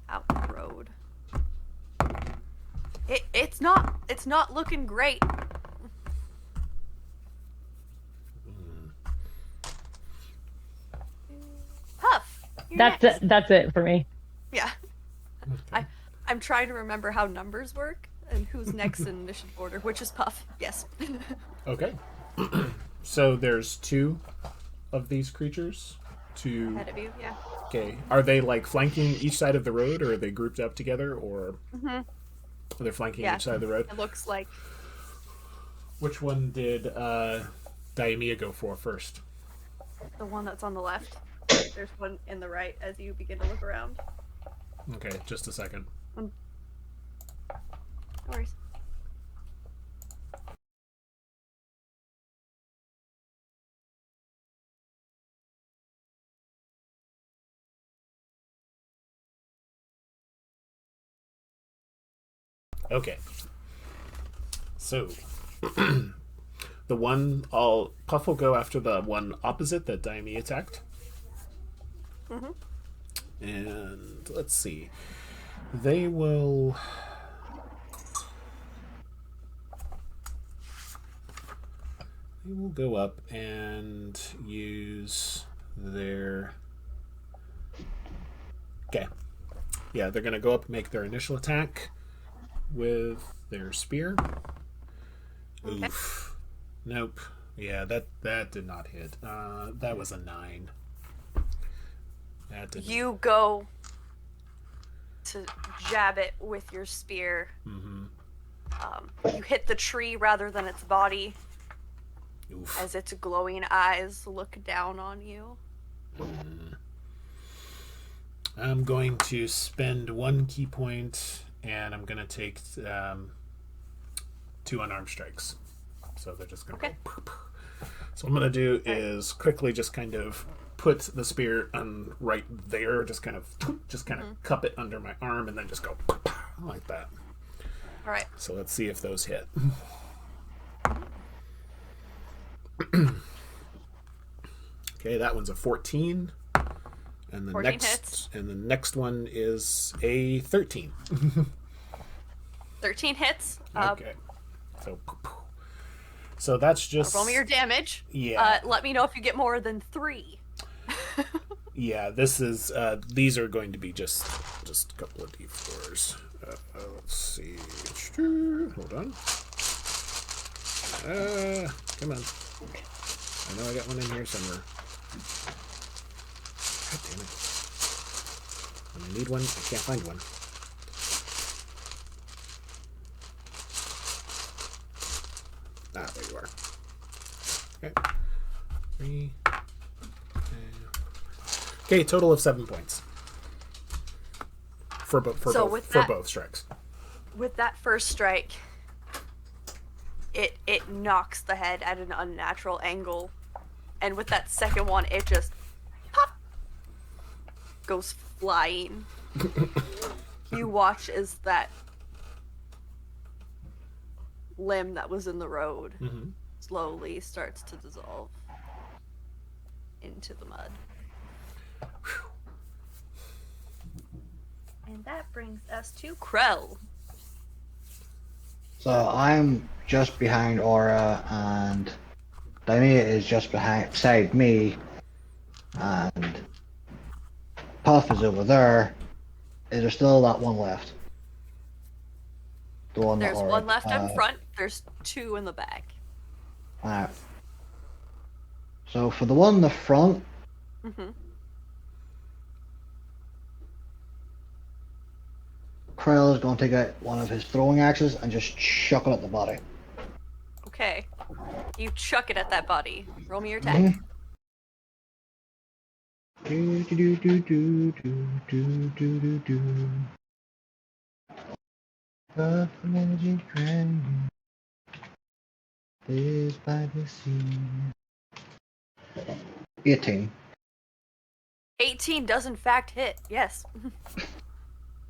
out the road. It's not looking great. You're That's next. it. That's it for me. Yeah. Okay. I'm trying to remember how numbers work and who's next in initiative order, which is Puff. Yes. Okay. So there's 2 of these creatures. 2. Ahead of you, yeah. Okay. Are they like flanking each side of the road, or are they grouped up together, or they're flanking Yeah. each side of the road? It looks like Which one did Daimia go for first? the one that's on the left. There's one in the right as you begin to look around. Okay, just a second. No worries. Okay. So the one Puff will go after the one opposite that Daimi attacked. Mm-hmm. And let's see. They will go up and use their Okay. Yeah, they're gonna go up and make their initial attack with their spear. Okay. Oof. Nope. Yeah, that did not hit. That was a 9. That didn't. You go to jab it with your spear. You hit the tree rather than its body Oof. as its glowing eyes look down on you. I'm going to spend 1 key point, and I'm going to take 2 unarmed strikes. So they're just going to Okay. go. So what I'm going to do is quickly just kind of put the spear on right there, just kind of cup it under my arm, and then just go like that. All right. So let's see if those hit. Okay, that one's a 14. And the 14 next hits. and the next one is a 13. 13 hits. Okay. So that's just Roll me your damage. Yeah. Let me know if you get more than 3. Yeah, this is these are going to be just a couple of d4s. Let's see. Hold on. Come on. I know I got one in here somewhere. God damn it. When I need one, I can't find one. Ah, there you are. Okay. 3. Okay, total of 7 points. For both strikes. With that first strike, it knocks the head at an unnatural angle, and with that second one, it just pop goes flying. You watch as that limb that was in the road slowly starts to dissolve into the mud. And that brings us to Krell. So I'm just behind Aura, and Daimia is just beside me, and Puff is over there. Is there still that one left? The one There's that Aura, one left in front. There's 2 in the back. Alright. So for the one in the front, Krell is going to take out one of his throwing axes and just chuck it at the body. Okay. You chuck it at that body. Roll me your attack. Do, do, do, do, do, do, do, do, do. Puff energy dragon lives by the sea. 18. 18 does in fact hit. Yes.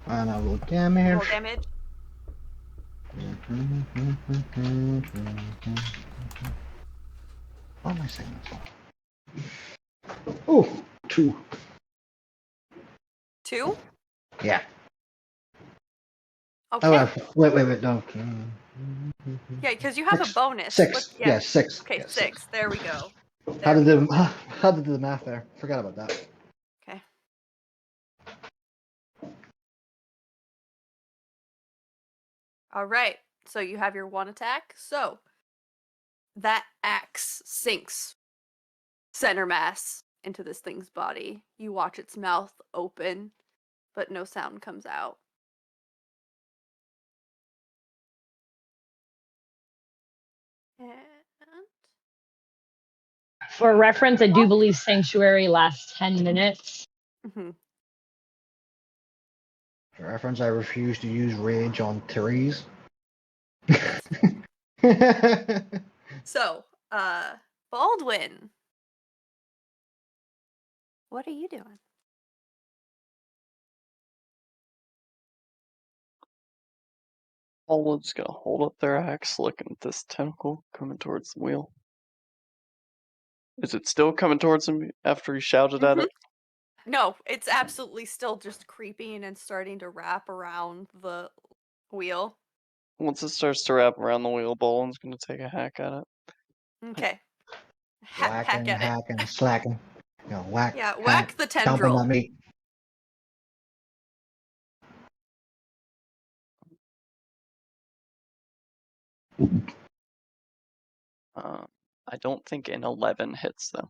And I roll damage. Roll damage. What am I saying this for? Oh, 2. 2? Yeah. Okay. Oh, wait, no. Yeah, because you have a bonus. 6. Yeah. 6. Okay, Yeah, 6. There we go. How did the math there? Forgot about that. Okay. All right. So you have your one attack. So that axe sinks center mass into this thing's body. You watch its mouth open, but no sound comes out. And For reference, I do believe Sanctuary lasts 10 minutes. mhm. For reference, I refuse to use rage on Therese. That's fair. So, Baldwin, what are you doing? Alwood's gonna hold up their axe, looking at this tentacle coming towards the wheel. Is it still coming towards him after he shouted at it? No, it's absolutely still just creeping and starting to wrap around the wheel. Once it starts to wrap around the wheel, Bolin's gonna take a hack at it. Okay. Hack Whacking, at it. hacking, slacking. You know, whack, Yeah, hack, whack the stomping tendril. on me. I don't think an 11 hits though.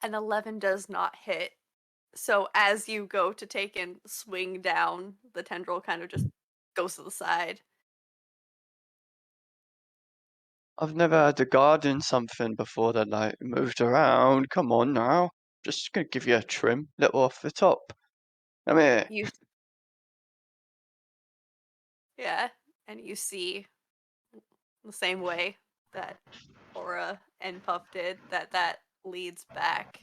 An 11 does not hit. So as you go to take and swing down, the tendril kind of just goes to the side. I've never had to garden something before that like moved around. Come on now. Just gonna give you a trim, little off the top. Come here. You Yeah, and you see the same way that Aura and Puff did, that leads back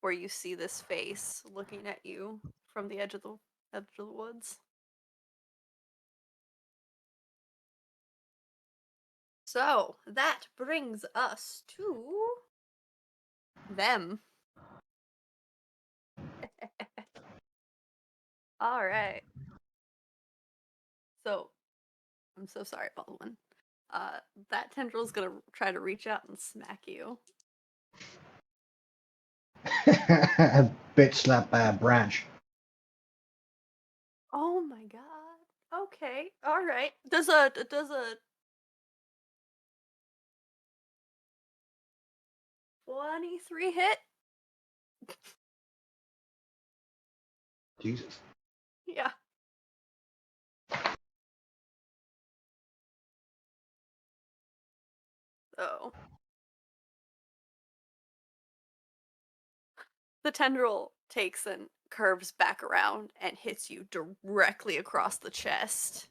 where you see this face looking at you from the edge of the woods. So that brings us to them. All right. So I'm so sorry, Baldwin. That tendril's gonna try to reach out and smack you. A bitch slapped by a branch. Oh my god. Okay. All right. Does a 23 hit? Jesus. Yeah. So the tendril takes and curves back around and hits you directly across the chest.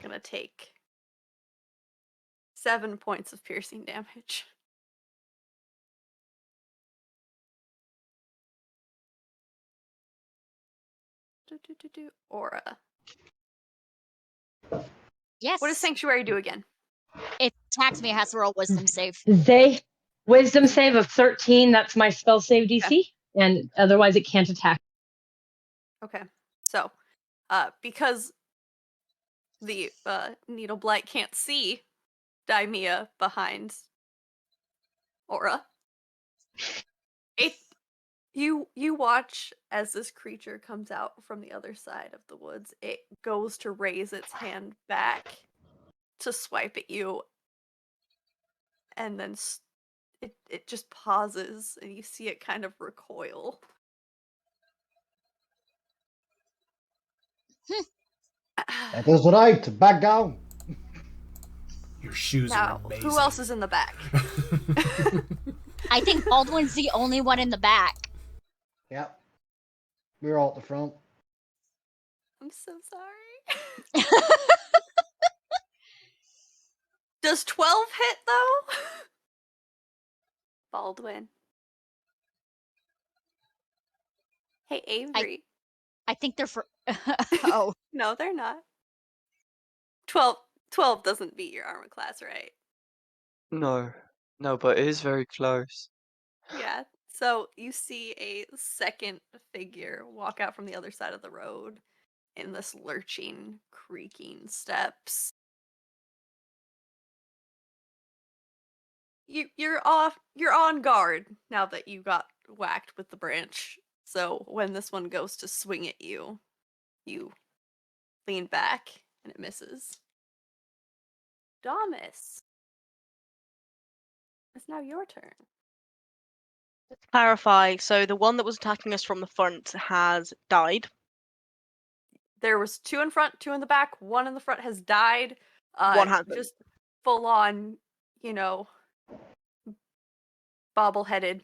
Gonna take 7 points of piercing damage. Aura. Yes. What does Sanctuary do again? It attacks me. It has to roll wisdom save. Wisdom save of 13. That's my spell save DC, and otherwise it can't attack. Okay. So, because the needle blight can't see Daimia behind Aura, you watch as this creature comes out from the other side of the woods. It goes to raise its hand back to swipe at you, and then it just pauses, and you see it kind of recoil. That is right. Back down. Your shoes Now, are amazing. who else is in the back? I think Baldwin's the only one in the back. Yep. We're all at the front. I'm so sorry. Does 12 hit, though? Baldwin. Hey, Avery. I think they're for. Oh. No, they're not. 12 doesn't beat your armor class, right? No. No, but it is very close. Yeah. So you see a second figure walk out from the other side of the road in this lurching, creaking steps. You're on guard now that you got whacked with the branch. So when this one goes to swing at you, you lean back and it misses. Damas, it's now your turn. Clarify. So the one that was attacking us from the front has died. There was 2 in front, 2 in the back. 1 in the front has died. One hasn't. Just full on, bobble-headed.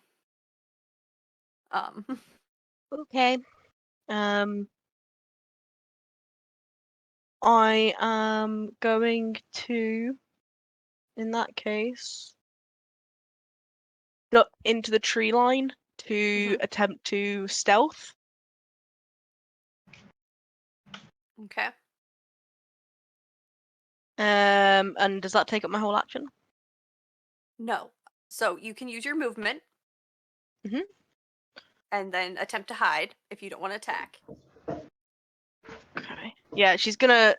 Okay. I am going to, in that case, look into the tree line to attempt to stealth. Okay. And does that take up my whole action? No. So you can use your movement. Mhm. And then attempt to hide if you don't want to attack. Okay. Yeah, she's gonna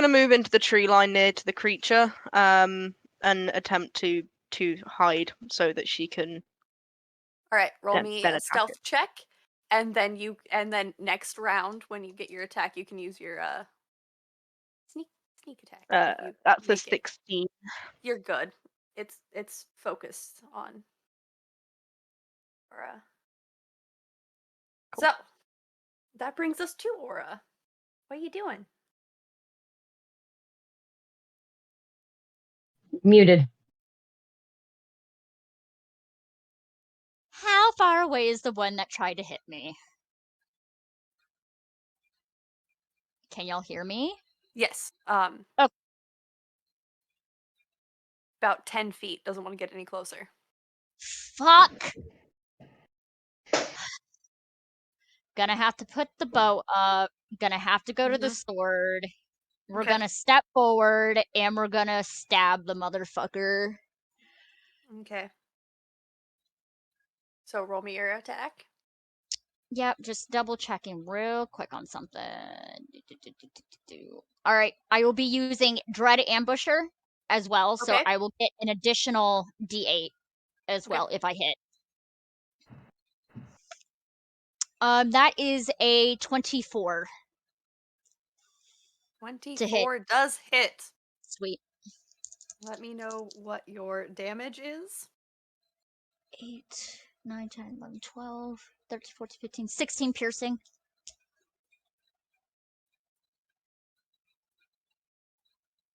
move into the tree line near to the creature, and attempt to hide so that she can. All right, roll Then me attack a it. stealth check, and then next round when you get your attack, you can use your sneak attack. if you That's a make it. 16. You're good. It's focused on Aura. Cool. So that brings us to Aura. What are you doing? Muted. How far away is the one that tried to hit me? Can y'all hear me? Yes. Oh. About 10 feet. Doesn't want to get any closer. Fuck! Gonna have to put the bow up. Gonna have to go to the sword. We're Okay. gonna step forward and we're gonna stab the motherfucker. Okay. So roll me your attack. Yep, just double checking real quick on something. Alright, I will be using Dread Ambusher as well, so Okay. I will get an additional D8 as Okay. well if I hit. That is a 24. 24 does hit. Sweet. Let me know what your damage is. 8, 9, 10, 11, 12, 13, 14, 15, 16 piercing.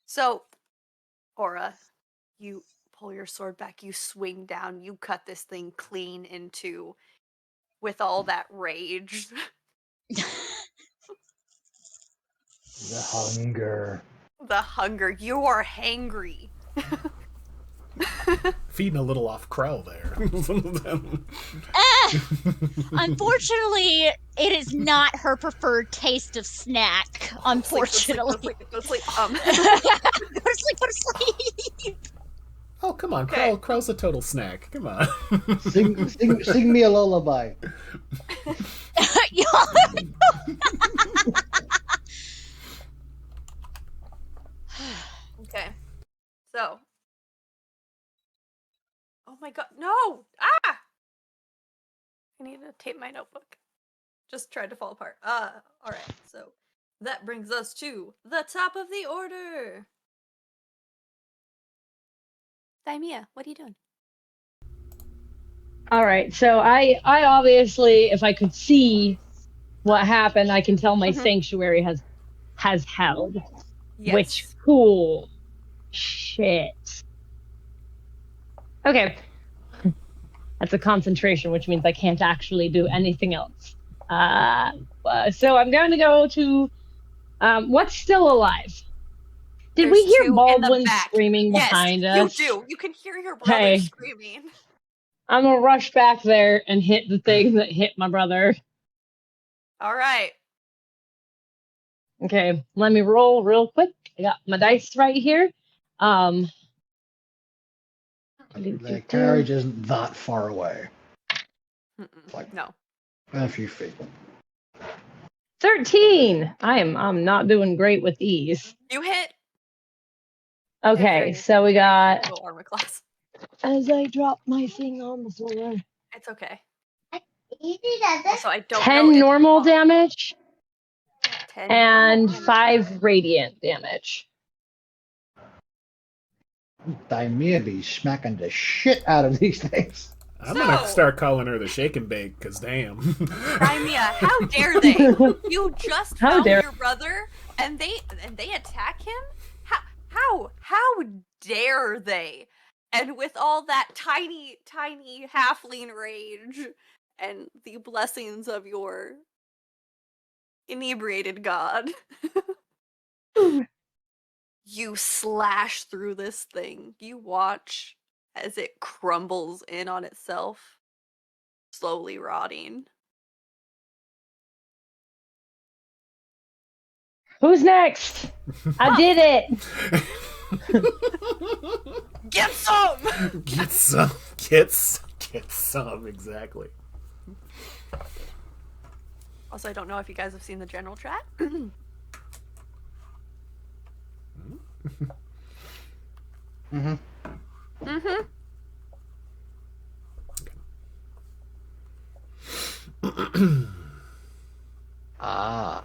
So, Aura, you pull your sword back, you swing down, you cut this thing clean into with all that rage. The hunger. The hunger. You are hangry. Feeding a little off Krell there. Unfortunately, it is not her preferred taste of snack. Unfortunately. Go to sleep. Go to sleep. Oh, come on. Okay. Krell's a total snack. Come on. Sing me a lullaby. Okay. So. Oh my god. No! Ah! I need to tape my notebook. Just tried to fall apart. Alright. So that brings us to the top of the order. Daimia, what are you doing? All right, so I obviously, if I could see what happened, I can tell my sanctuary has held. Yes. Which cool shit. Okay, that's a concentration, which means I can't actually do anything else. So I'm going to go to what's still alive. Did we There's hear 2 in the Baldwin back. screaming Yes, behind us? you do. You can hear your brother Okay. screaming. I'm gonna rush back there and hit the thing that hit my brother. All right. Okay, let me roll real quick. I got my dice right here. The carriage isn't that far away. Like No. a few feet. 13. I'm not doing great with these. You hit. Okay, so we got Low armor class. as I drop my thing on the floor. It's okay. Easy does it. Also, I don't know 10 if normal damage. 10 and damage. 5 radiant damage. Daimia be smacking the shit out of these things. I'm gonna So- start calling her the shake and bake, cause damn. Crimea, how dare they? You just How found dare- your brother and they attack him? How dare they? And with all that tiny halfling rage and the blessings of your inebriated god, you slash through this thing. You watch as it crumbles in on itself, slowly rotting. Who's next? I did it. Get some! Get some. Get some. Exactly. Also, I don't know if you guys have seen the general chat. Mm-hmm. Mm-hmm. Ah.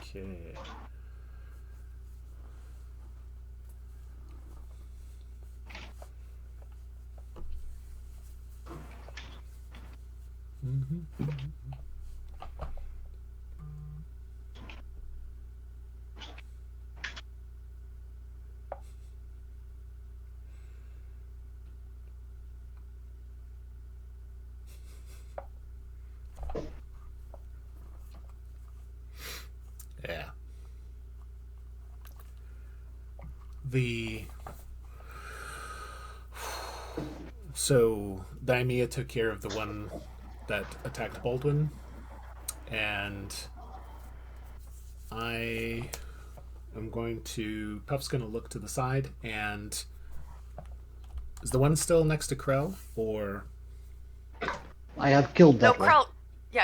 Okay. Yeah. So Daimia took care of the one that attacked Baldwin, and I am going to. Puff's going to look to the side, and is the one still next to Krell, or I have killed No, that one.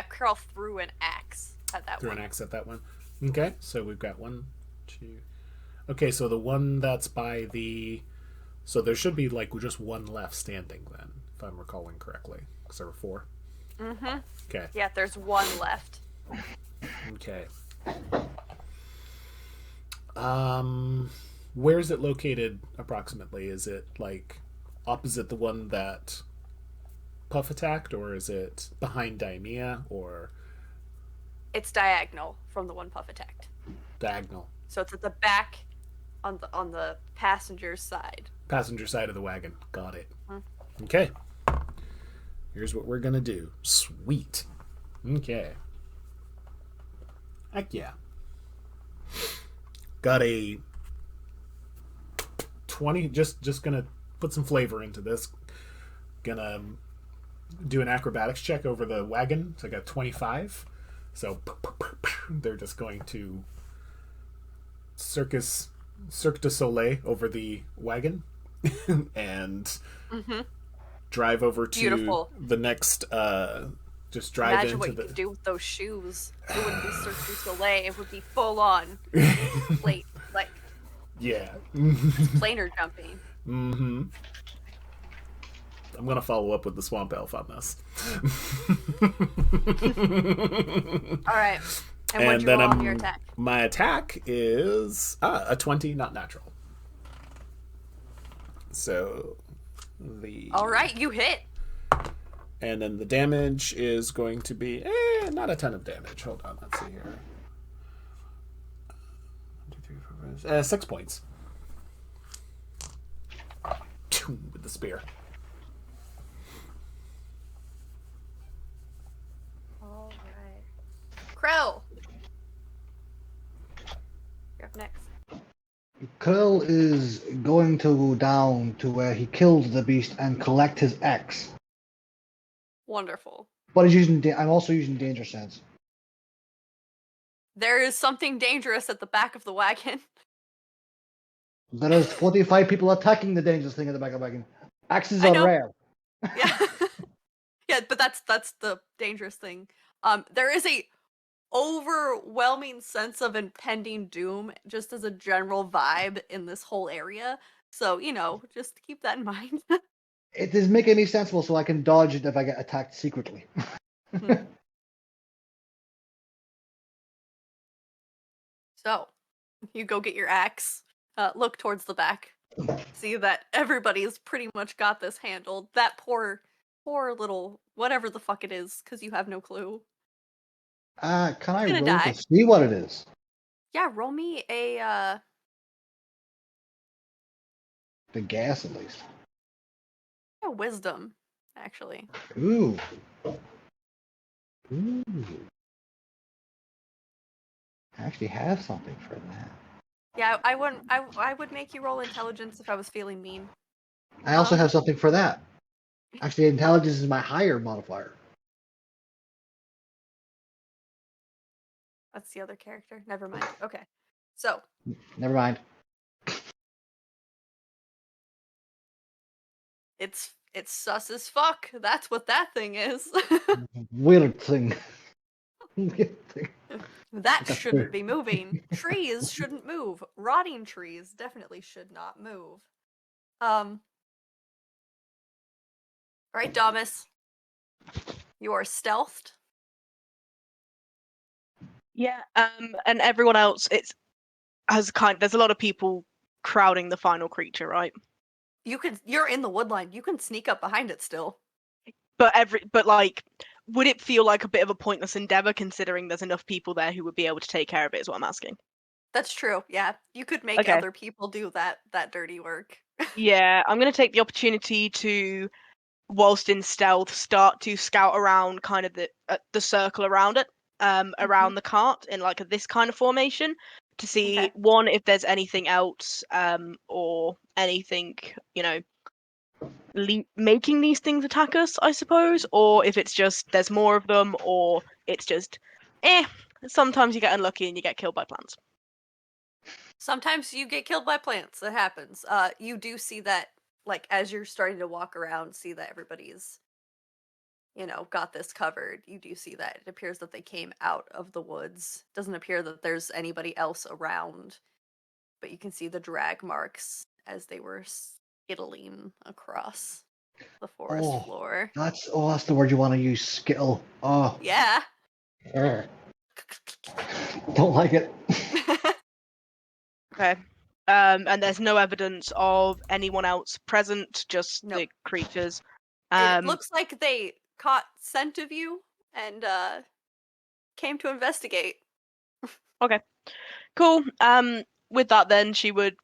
Krell threw an axe at that threw one. an axe at that one? Okay, so we've got 1, 2. Okay, so the one that's by the. So there should be like just one left standing then, if I'm recalling correctly. Because there were 4. Mm-hmm. Okay. Yeah, there's one left. Okay. Where is it located approximately? Is it like opposite the one that Puff attacked, or is it behind Daimia, or It's diagonal from the one Puff attacked. diagonal? So it's at the back on the passenger's side. Passenger side of the wagon. Got it. Hmm. Okay. Here's what we're gonna do. Sweet. Okay. Heck yeah. Got a 20. Just gonna put some flavor into this. Gonna do an acrobatics check over the wagon. So I got 25. So they're just going to Cirque du Soleil over the wagon and drive over to Beautiful. the next. Just drive Imagine into what you the. could do with those shoes. It wouldn't be Cirque du Soleil. It would be full on plate, like Yeah. planar jumping. Mm-hmm. I'm gonna follow up with the swamp elf on this. All right. And what'd you roll on your attack? My attack is a 20, not natural. So the. All right, you hit. And then the damage is going to be not a ton of damage. Hold on, let's see here. 1, 2, 3, 4, 5, 6 points. With the spear. All right. Crow. You're up next. Curl is going to go down to where he killed the beast and collect his axe. Wonderful. But he's using. I'm also using danger sense. There is something dangerous at the back of the wagon. There is 45 people attacking the dangerous thing at the back of the wagon. Axes I are know. rare. Yeah. Yeah, but that's the dangerous thing. There is a overwhelming sense of impending doom just as a general vibe in this whole area. So, just keep that in mind. It is making me sensible so I can dodge it if I get attacked secretly. So, you go get your axe, look towards the back, see that everybody's pretty much got this handled. That poor little whatever the fuck it is, because you have no clue. Can I gonna roll die. to see what it is? Yeah, roll me a The gas, at least. wisdom, actually. Ooh. Ooh. I actually have something for that. Yeah, I wouldn't. I would make you roll intelligence if I was feeling mean. I also have something for that. Actually, intelligence is my higher modifier. That's the other character. Never mind. Okay, so Never mind. it's sus as fuck. That's what that thing is. Weird thing. Weird thing. That That's shouldn't weird. be moving. Trees shouldn't move. Rotting trees definitely should not move. All right, Domus. You are stealthed. Yeah. And everyone else, there's a lot of people crowding the final creature, right? You're in the woodline. You can sneak up behind it still. But would it feel like a bit of a pointless endeavor considering there's enough people there who would be able to take care of it? Is what I'm asking. That's true. Yeah, you could make Okay. other people do that dirty work. Yeah, I'm gonna take the opportunity to, whilst in stealth, start to scout around kind of the circle around it, around the cart in like this kind of formation, to see Okay. one if there's anything else, or anything making these things attack us, I suppose, or if it's just there's more of them, or it's just, sometimes you get unlucky and you get killed by plants. Sometimes you get killed by plants. That happens. You do see that, like, as you're starting to walk around, see that everybody's, got this covered. You do see that it appears that they came out of the woods. Doesn't appear that there's anybody else around, but you can see the drag marks as they were skittling across the forest floor. That's the word you want to use. Skittle. Oh. Yeah. Don't like it. Okay. And there's no evidence of anyone else present, just Nope. the creatures. It looks like they caught scent of you and came to investigate. Okay. Cool. With that then she would,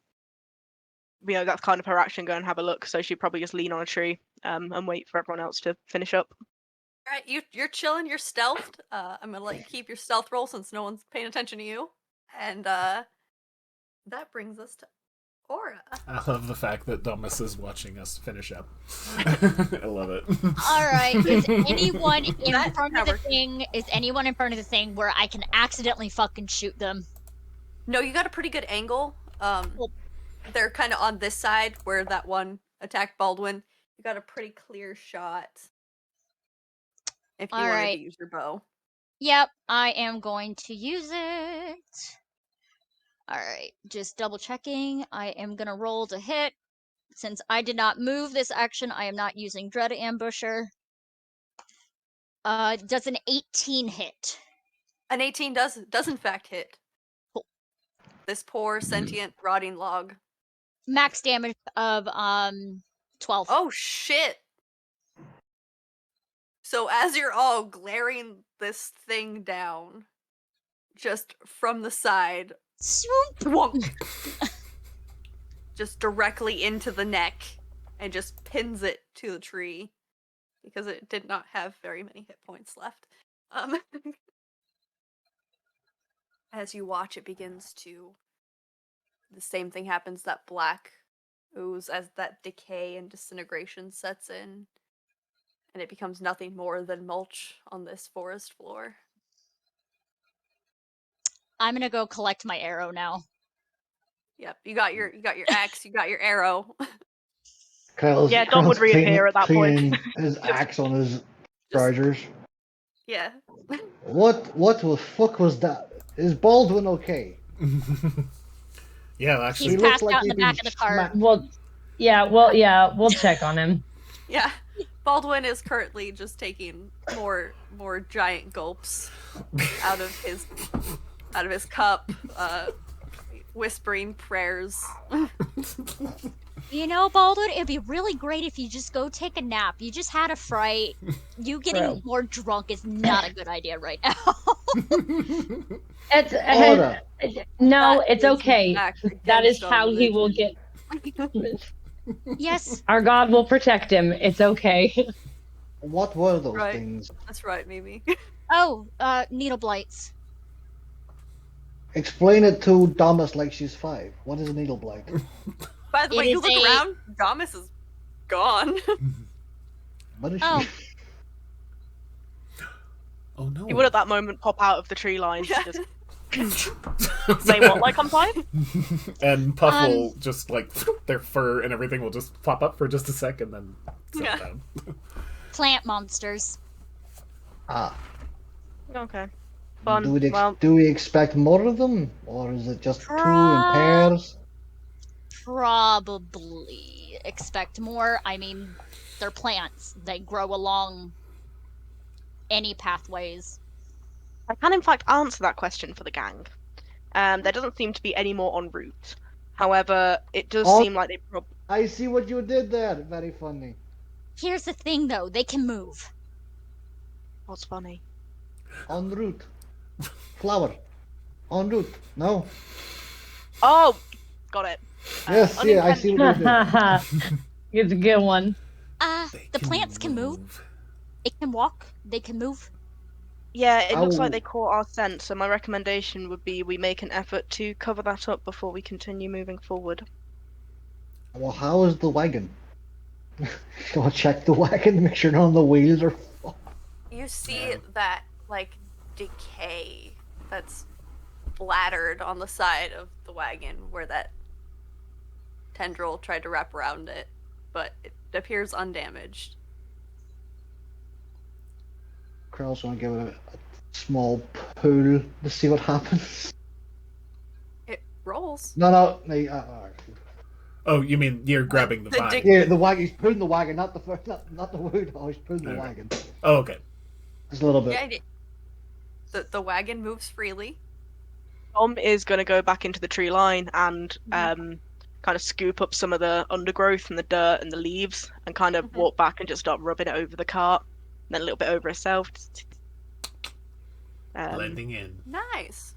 that's kind of her action, go and have a look, so she'd probably just lean on a tree, and wait for everyone else to finish up. Alright, you're chilling, you're stealthed. I'm gonna let you keep your stealth roll since no one's paying attention to you. And that brings us to Aura. I love the fact that Domus is watching us finish up. I love it. Alright, is anyone in That front of the covered. thing? Is anyone in front of the thing where I can accidentally fucking shoot them? No, you got a pretty good angle. Cool. They're kind of on this side where that one attacked Baldwin. You got a pretty clear shot. If you wanted Alright. to use your bow. Yep, I am going to use it. Alright, just double checking. I am gonna roll to hit. Since I did not move this action, I am not using Dread Ambusher. Does an 18 hit? An 18 does in fact hit. Cool. This poor sentient rotting log. Max damage of 12. Oh shit! So as you're all glaring this thing down, just from the side, Swoop! thwunk, just directly into the neck, and just pins it to the tree, because it did not have very many hit points left. As you watch, it begins to... The same thing happens, that black ooze, as that decay and disintegration sets in. And it becomes nothing more than mulch on this forest floor. I'm gonna go collect my arrow now. Yep, you got your axe, you got your arrow. Yeah, Dom would reappear at that point. Cleaning his axe on his trousers. Yeah. What the fuck was that? Is Baldwin okay? Yeah, He's actually, passed like out in the he'd back been of the cart. Well, yeah, we'll check on him. Yeah. Baldwin is currently just taking more giant gulps out of his cup, whispering prayers. You know, Baldwin, it'd be really great if you just go take a nap. You just had a fright. You getting True. more drunk is not a good idea right now. It's Order. no, That it's is, in okay. fact, That is against our how he will get. religion. Yes. Our God will protect him. It's okay. What were those Right. things? That's right, Mimi. Oh, needle blights. Explain it to Damas like she's 5. What is a needle blight? By the It way, you is look a- around, Damas is gone. What is Oh. she? oh no. He would at that moment pop out of the tree line to Yeah. just say what, like I'm 5? And Puff will just like their fur and everything will just pop up for just a sec and then settle Yeah. down. Plant monsters. Ah. Okay. Fun. Do we, Well, do we expect more of them? Or is it just 2 in pairs? Probably expect more. I mean, they're plants. They grow along any pathways. I can in fact answer that question for the gang. There doesn't seem to be any more en route. However, it does Oh. seem like they probably. I see what you did there. Very funny. Here's the thing, though. They can move. What's funny? En route. Flower. En route. No. Oh, got it. Yes, yeah, I see what you did. It's a good one. The plants can move. They can walk. They can move. Yeah, it looks Ow. like they caught our scent, so my recommendation would be we make an effort to cover that up before we continue moving forward. Well, how is the wagon? Go check the wagon to make sure none of the wheels are. You see that, like, decay that's splattered on the side of the wagon where that tendril tried to wrap around it, but it appears undamaged. Krell's gonna give it a small pull to see what happens. It rolls. No. Oh, you mean you're grabbing the The vine? dick- Yeah, the wagon. He's pulling the wagon, not the wood. Oh, he's pulling the Okay. wagon. Oh, okay. Just a little bit. Yeah, the wagon moves freely. Tom is going to go back into the tree line and kind of scoop up some of the undergrowth and the dirt and the leaves and kind of walk back and just start rubbing it over the cart, and then a little bit over herself. Blending in. Nice.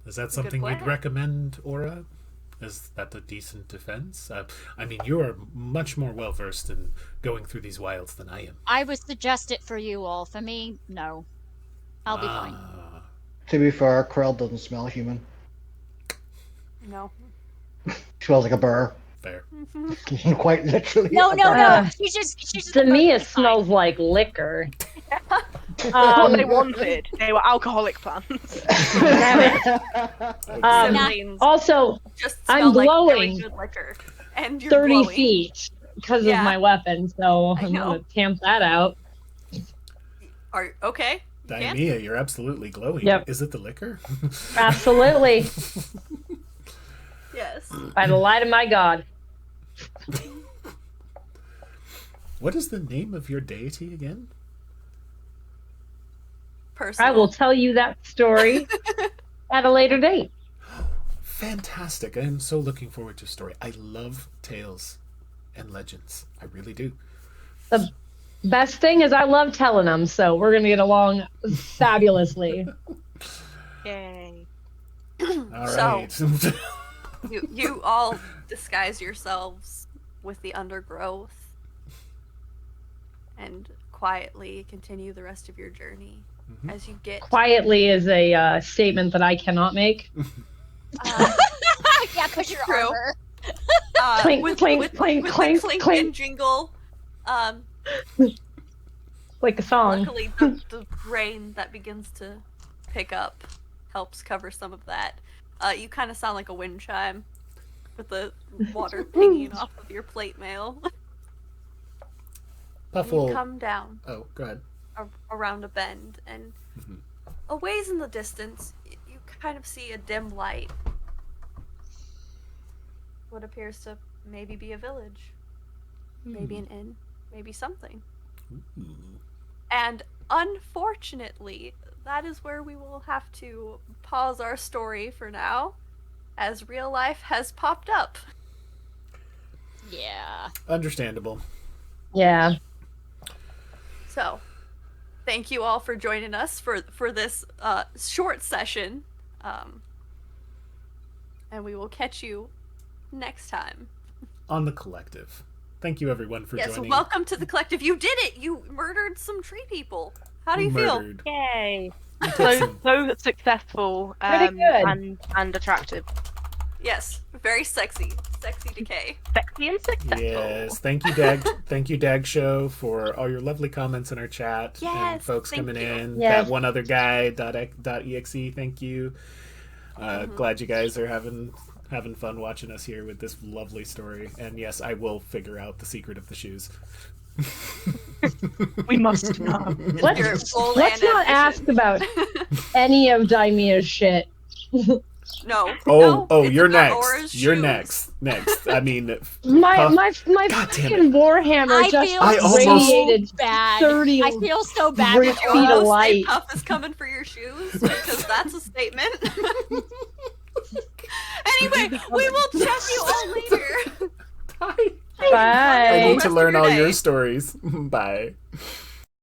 Is that good something you'd plan. recommend, Aura? Is that a decent defense? I mean, you are much more well versed in going through these wilds than I am. I would suggest it for you all. For me, no. I'll be fine. To be fair, Krell doesn't smell human. No. She smells like a burr. Fair. Quite literally. No, a no, burr. no. She's just To me, it perfectly fine. smells like liquor. What they wanted, they were alcoholic plants. Siblings Also, just I'm smell like glowing. really good liquor. And you're 30 glowing. feet because Yeah. of my weapon, so I I'm know. gonna tamp that out. Okay. You can. Diamia, you're absolutely glowing. Yep. Is it the liquor? Absolutely. Yes. By the light of my God. What is the name of your deity again? Personal. I will tell you that story at a later date. Fantastic. I am so looking forward to a story. I love tales and legends. I really do. The best thing is I love telling them, so we're gonna get along fabulously. Yay. All So- right. You all disguise yourselves with the undergrowth and quietly continue the rest of your journey as you get Quietly is a statement that I cannot make. Yeah, because you're True. armor. Clink, with, clink, with, clink, with clink, the clink clink. and jingle. Like a song. Luckily, the rain that begins to pick up helps cover some of that. You kind of sound like a wind chime with the water pinging off of your plate mail. Puff You will... come down. Oh, go ahead. around a bend, and a ways in the distance, you kind of see a dim light. What appears to maybe be a village, maybe an inn, maybe something. And unfortunately, that is where we will have to pause our story for now, as real life has popped up. Yeah. Understandable. Yeah. So, thank you all for joining us for this short session, and we will catch you next time. On the Collective. Thank you, everyone, for Yes, joining. welcome to the Collective. You did it! You murdered some tree people. How do you Murdered. Yay! Some- So successful Pretty good. and attractive. feel? Yes, very sexy. Sexy decay. Sexy and successful. Yes, thank you, Dag. Thank you, Dag Show, for all your lovely comments in our chat and Yes, folks thank coming you. in. Yes. That one other guy .exe. Thank you. Glad you guys are having fun watching us here with this lovely story. And yes, I will figure out the secret of the shoes. We must know. Your Let's goal not and ask ambition. about any of Daimea's shit. No. Oh, no, oh, it's you're about next. Aura's You're shoes. next. I mean, My Puff- my God damn fucking warhammer I just feel I almost- radiated so bad. 30 I feel so bad Brit with feet You Aura. of almost say light. Puff is coming for your shoes, because that's a statement. Anyway, we will check you all later. I Bye. need to learn all Yesterday. your stories. Bye.